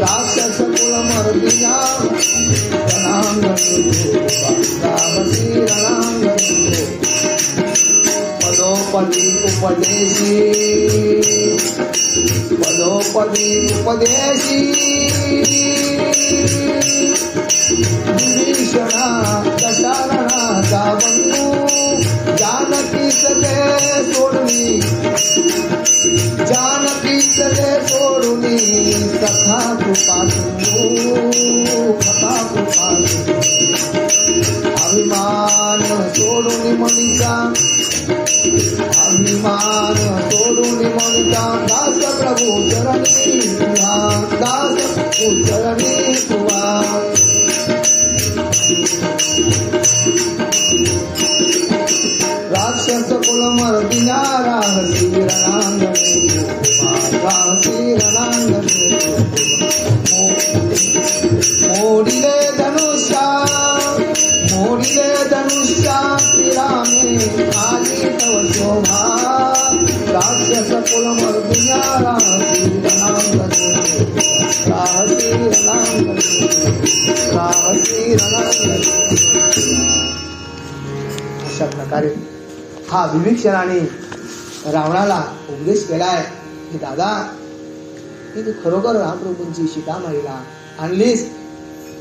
राक्षस कुळ मर्दिया रणांगण राम श्रीरणांगण पदोपदी उपदेशी विभीषणा दशरणाचा बंधू जानकी सदे सोडून सखा कृपा अभिमान सोडून मनीचा दास प्रभू चरणी तुवा राक्षस कुल मर्दिना श्रीरणांगणे मोडिले धनुष्या श्रीरामे आली तव शोभा राक्षस कुल मर्दिना अशा प्रकारे हा विभीषणाने रावणाला उपदेश केलाय की दादा की तू खरोखर रामप्रभूंची सीतामाईला आणलीस,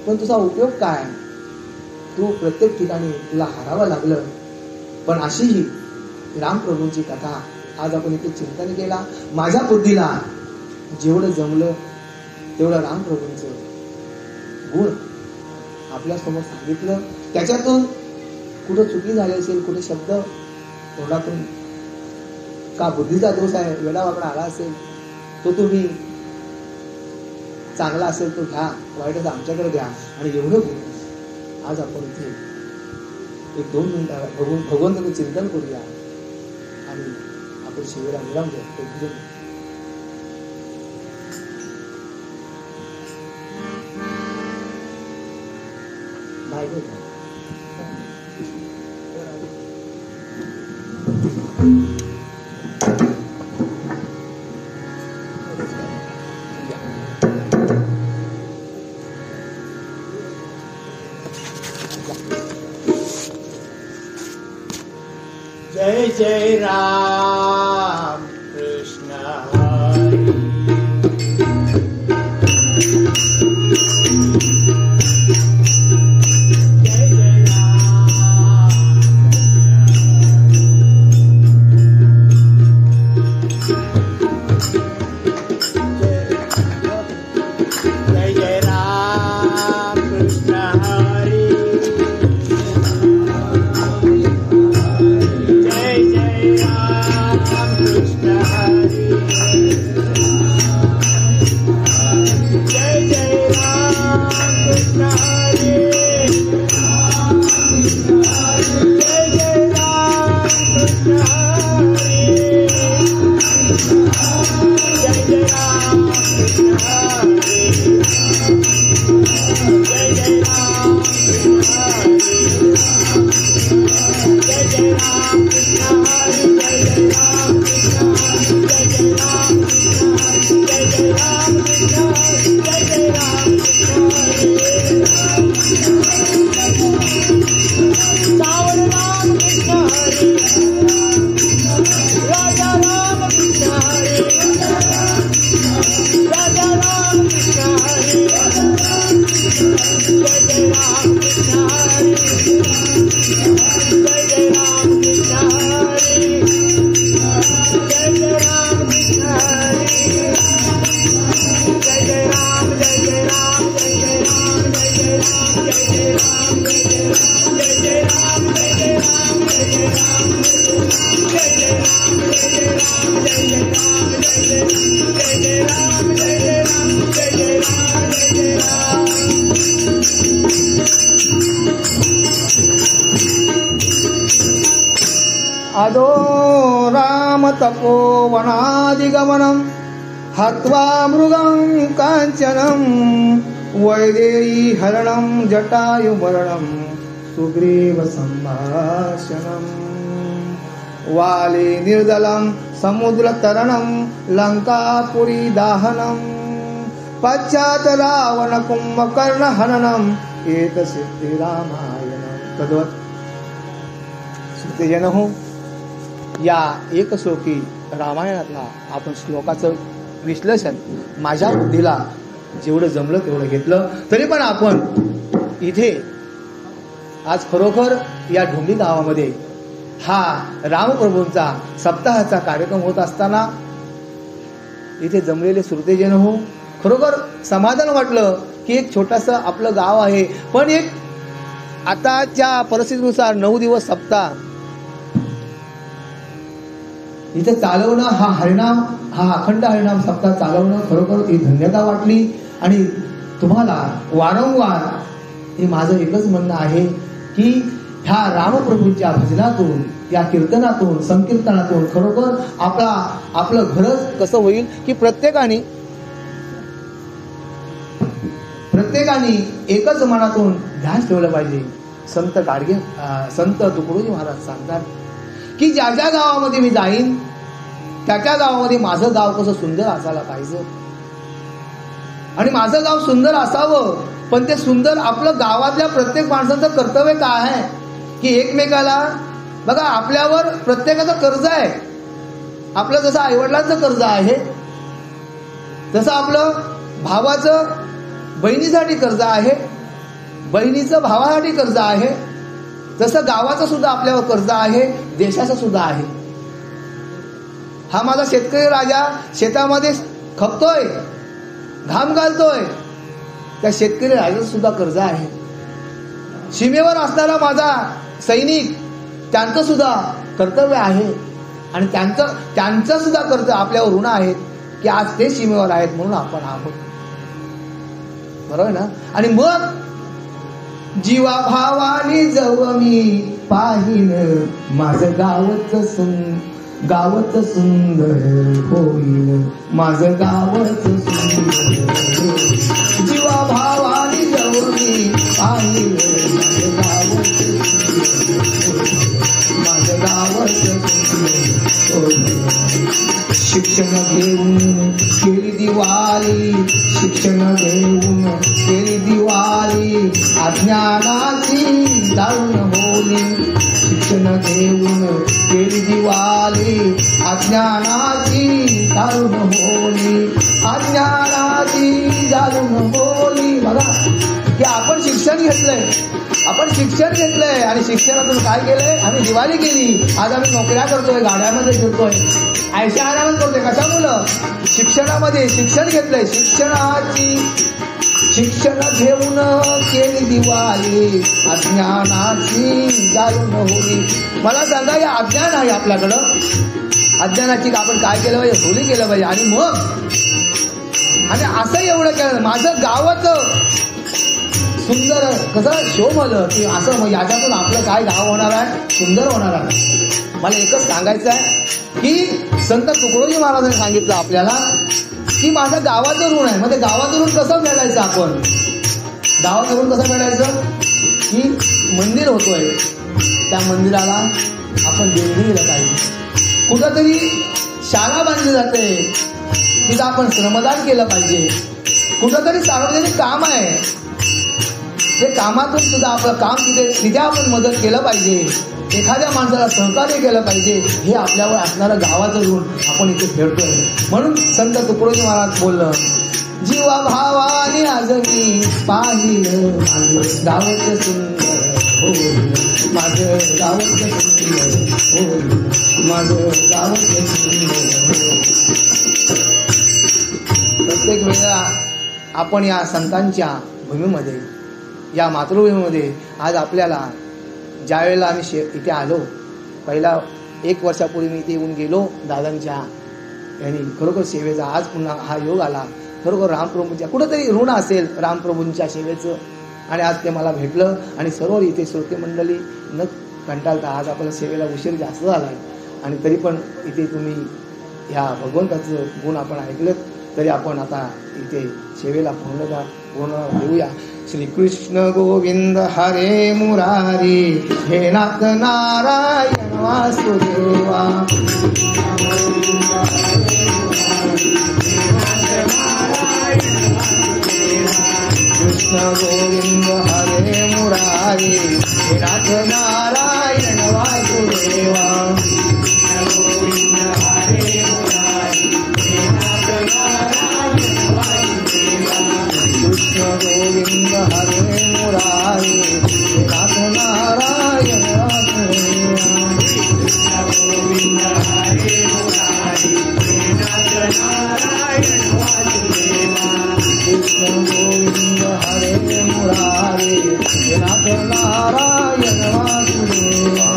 पण तुझा उपयोग काय? तू प्रत्येक ठिकाणी तुला हारावं लागलं, पण अशीही रामप्रभूंची कथा आज आपण इथे चिंतन केला. माझ्या बुद्धीला जेवढं जमलं तेवढं रामप्रभूंचं गुण आपल्या समोर सांगितलं. त्याच्यातून कुठं चुकी झाली असेल, कुठे शब्द तोंडातून का बुद्धीचा दोष आहे, वेडावाकडा आला असेल, तो तुम्ही चांगला असेल तो घ्या, वाईट आमच्याकडे द्या. आणि एवढं बोलून आज आपण इथे 1-2 मिनिटं भगवंताचं चिंतन करूया आणि आपण शिवेला विराम द्या. जय जय राम कृष्ण हरी. जय जय राम जय जय राम कृष्ण हरी. जय जय राम जय राम अदो राम तपोवनादिगमनं हत्वा मृगं काञ्चनं वैदेही हरणं जटायुमरणं सुग्रीव सम्भाषणं वाली निर्दलं समुद्रतरणं लङ्कापुरी दाहनं पश्चात् रावण कुंभकर्ण हननम् एतसिद्धि रामायणं तद्वत् सुतेजन हो. या एक श्लोकी रामायणातला आपण श्लोकाचं विश्लेषण माझ्या बुद्धीला जेवढं जमलं तेवढं घेतलं. तरी पण आपण इथे आज खरोखर या ढोंबी गावामध्ये हा रामप्रभूंचा सप्ताहाचा कार्यक्रम होत असताना इथे जमलेले श्रोतेजन हो, खरोखर समाधान वाटलं की एक छोटंसं आपलं गाव आहे, पण एक आताच्या परिस्थितीनुसार 9 दिवस सप्ताह इथे चालवणं, हा हरिनाम, हा अखंड हरिनाम सप्ताह चालवणं खरोखर ही धन्यता वाटली. आणि तुम्हाला वारंवार हे माझं एकच म्हणणं आहे की ह्या रामप्रभूंच्या भजनातून, या कीर्तनातून, संकीर्तनातून खरोखर आपलं घरच कसं होईल की प्रत्येकाने एकच मनातून ध्यास ठेवलं पाहिजे. संत तुकडोजी महाराज सांगतात की ज्या ज्या गावामध्ये मी जाईन त्या गावामध्ये माझं गाव कसं सुंदर असायला पाहिजे. आणि माझं गाव सुंदर असावं, पण ते सुंदर आपलं गावातल्या प्रत्येक माणसाचं कर्तव्य काय आहे की एकमेकाला बघा, आपल्यावर प्रत्येकाचं कर्ज आहे. आपलं जसं आईवडिलांचं कर्ज आहे, तसं आपलं भावाचं बहिणीसाठी कर्ज आहे, बहिणीचं भावासाठी कर्ज आहे, तसं गावाचं सुद्धा आपल्यावर कर्ज आहे, देशाचं सुद्धा आहे. हा माझा शेतकरी राजा शेतामध्ये खपतोय, घाम घालतोय, त्या शेतकरी राजाचं सुद्धा कर्ज आहे. सीमेवर असणारा माझा सैनिक, त्यांचं सुद्धा कर्तव्य आहे. आणि त्यांचं सुद्धा कर्ज आपल्यावर ऋण आहेत की आज ते सीमेवर आहेत म्हणून आपण आहोत. बरोबर ना. आणि मग जीवा भावानी जव मी पाहिन माझं गावच सुंदर होईल, माझं गावच सुंदर. जीवा भावानी जव मी पाहिन माझं गावच सुंदर होईल. शिक्षण घेऊन केली दिवाळी, शिक्षण घेऊन केली दिवाळी, अज्ञानाची जाळून होली. शिक्षण घेऊन केली दिवाळी, अज्ञानाची जाळून होली, अज्ञानाची जाळून होली. बघा की आपण शिक्षण घेतलंय आणि शिक्षणातून काय केलंय, आम्ही दिवाळी केली. आज आम्ही नोकऱ्या करतोय, गाड्यामध्ये फिरतोय, ऐशा आरामात करतोय. कशामुळं? शिक्षणामध्ये शिक्षण घेतलंय. शिक्षण घेऊन केली दिवाळी, अज्ञानाची जाळून होली. मला सांगा, हे अज्ञान आहे आपल्याकडं. अज्ञानाची आपण काय केलं पाहिजे? होली केलं पाहिजे. आणि असं एवढं केलं, माझं गावाचं सुंदर कसं शोभलं की असं याच्यातून आपलं काय गाव होणार आहे? सुंदर होणार आहे. मला एकच सांगायचं आहे की संत तुकडोजी महाराजांनी सांगितलं आपल्याला की माझं गावाचं ऋण आहे. मग ते गावाचं ऋण कसं फेडायचं? आपण गावाचं ऋण कसं फेडायचं की मंदिर होतोय, त्या मंदिराला आपण देणगी दिलं पाहिजे. कुठंतरी शाळा बांधली जाते, तिथं आपण श्रमदान केलं पाहिजे. कुठंतरी सार्वजनिक काम आहे, ते कामातून सुद्धा आपलं काम तिथे आपण मदत केलं पाहिजे. एखाद्या माणसाला सहकार्य केलं पाहिजे. हे आपल्यावर असणारं गावाचं ऋण आपण इथे फेडतोय. म्हणून संत तुकडोजी महाराज बोललं, जीवा भावाने आज मी पाहिलं माझं गावचं सुंदर होईल, माझं गावचं सुंदर होईल, माझं गावचं सुंदर होईल. प्रत्येक वेळेला आपण या संतांच्या भूमीमध्ये, या मातृभूमीमध्ये आज आपल्याला ज्या वेळेला आम्ही इथे आलो, पहिला 1 वर्षापूर्वी मी इथे येऊन गेलो दादांच्या यांनी खरोखर सेवेचा. आज पुन्हा हा योग आला खरोखर रामप्रभूंच्या कुठंतरी ऋण असेल रामप्रभूंच्या सेवेचं, आणि आज ते मला भेटलं. आणि सर्व इथे श्रोते मंडळी न कंटाळता, आज आपल्याला सेवेला उशीर जास्त झाला आहे आणि तरी पण इथे तुम्ही ह्या भगवंताचं गुण आपण ऐकलं, तरी आपण आता इथे सेवेला पूर्ण देऊया. श्रीकृष्ण गोविंद हरे मुरारी, हे नाथ नारायण वासुदेवा. कृष्ण गोविंद हरे मुरारी, हे नाथ नारायण वासुदेवा. कृष्ण गोविंद हरे मुरारी, हे नाथ नारायण वासुदेवा. गोविंद हरे मुरारी, हे नाथ नारायण वासुदेवा. कृष्ण गोविंद हरे मुरारी, हे नाथ नारायण वासुदेवा. कृष्ण गोविंद हरे मुरारी, हे नाथ नारायण वासुदेवा.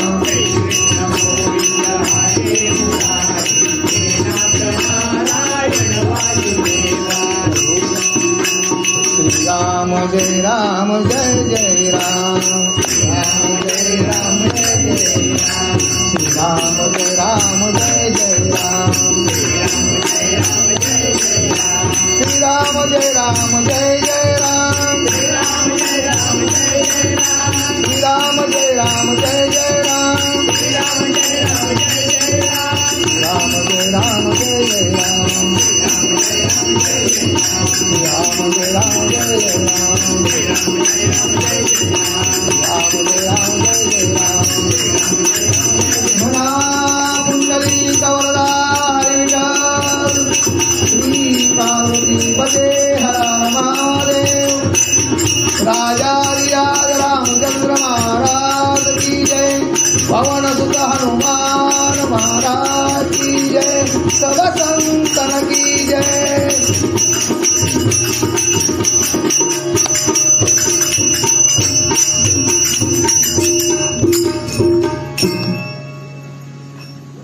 श्री राम जय राम जय जय राम, राम जय राम जय जय राम. श्री राम जय राम जय जय राम, श्री राम जय राम जय जय राम. श्री राम जय राम जय जय राम, श्री राम जय राम जय जय राम. श्री राम जय राम जय जय राम, राम जय राम जय जय राम. राम जय राम जय जय राम, राम जय राम जय जय राम. म्हणा कुंडली कवरदा हरिदास, श्री पार्वती पते हर महादेव. राजा रामचंद्र महाराज की जय. पवन सुत हनुमान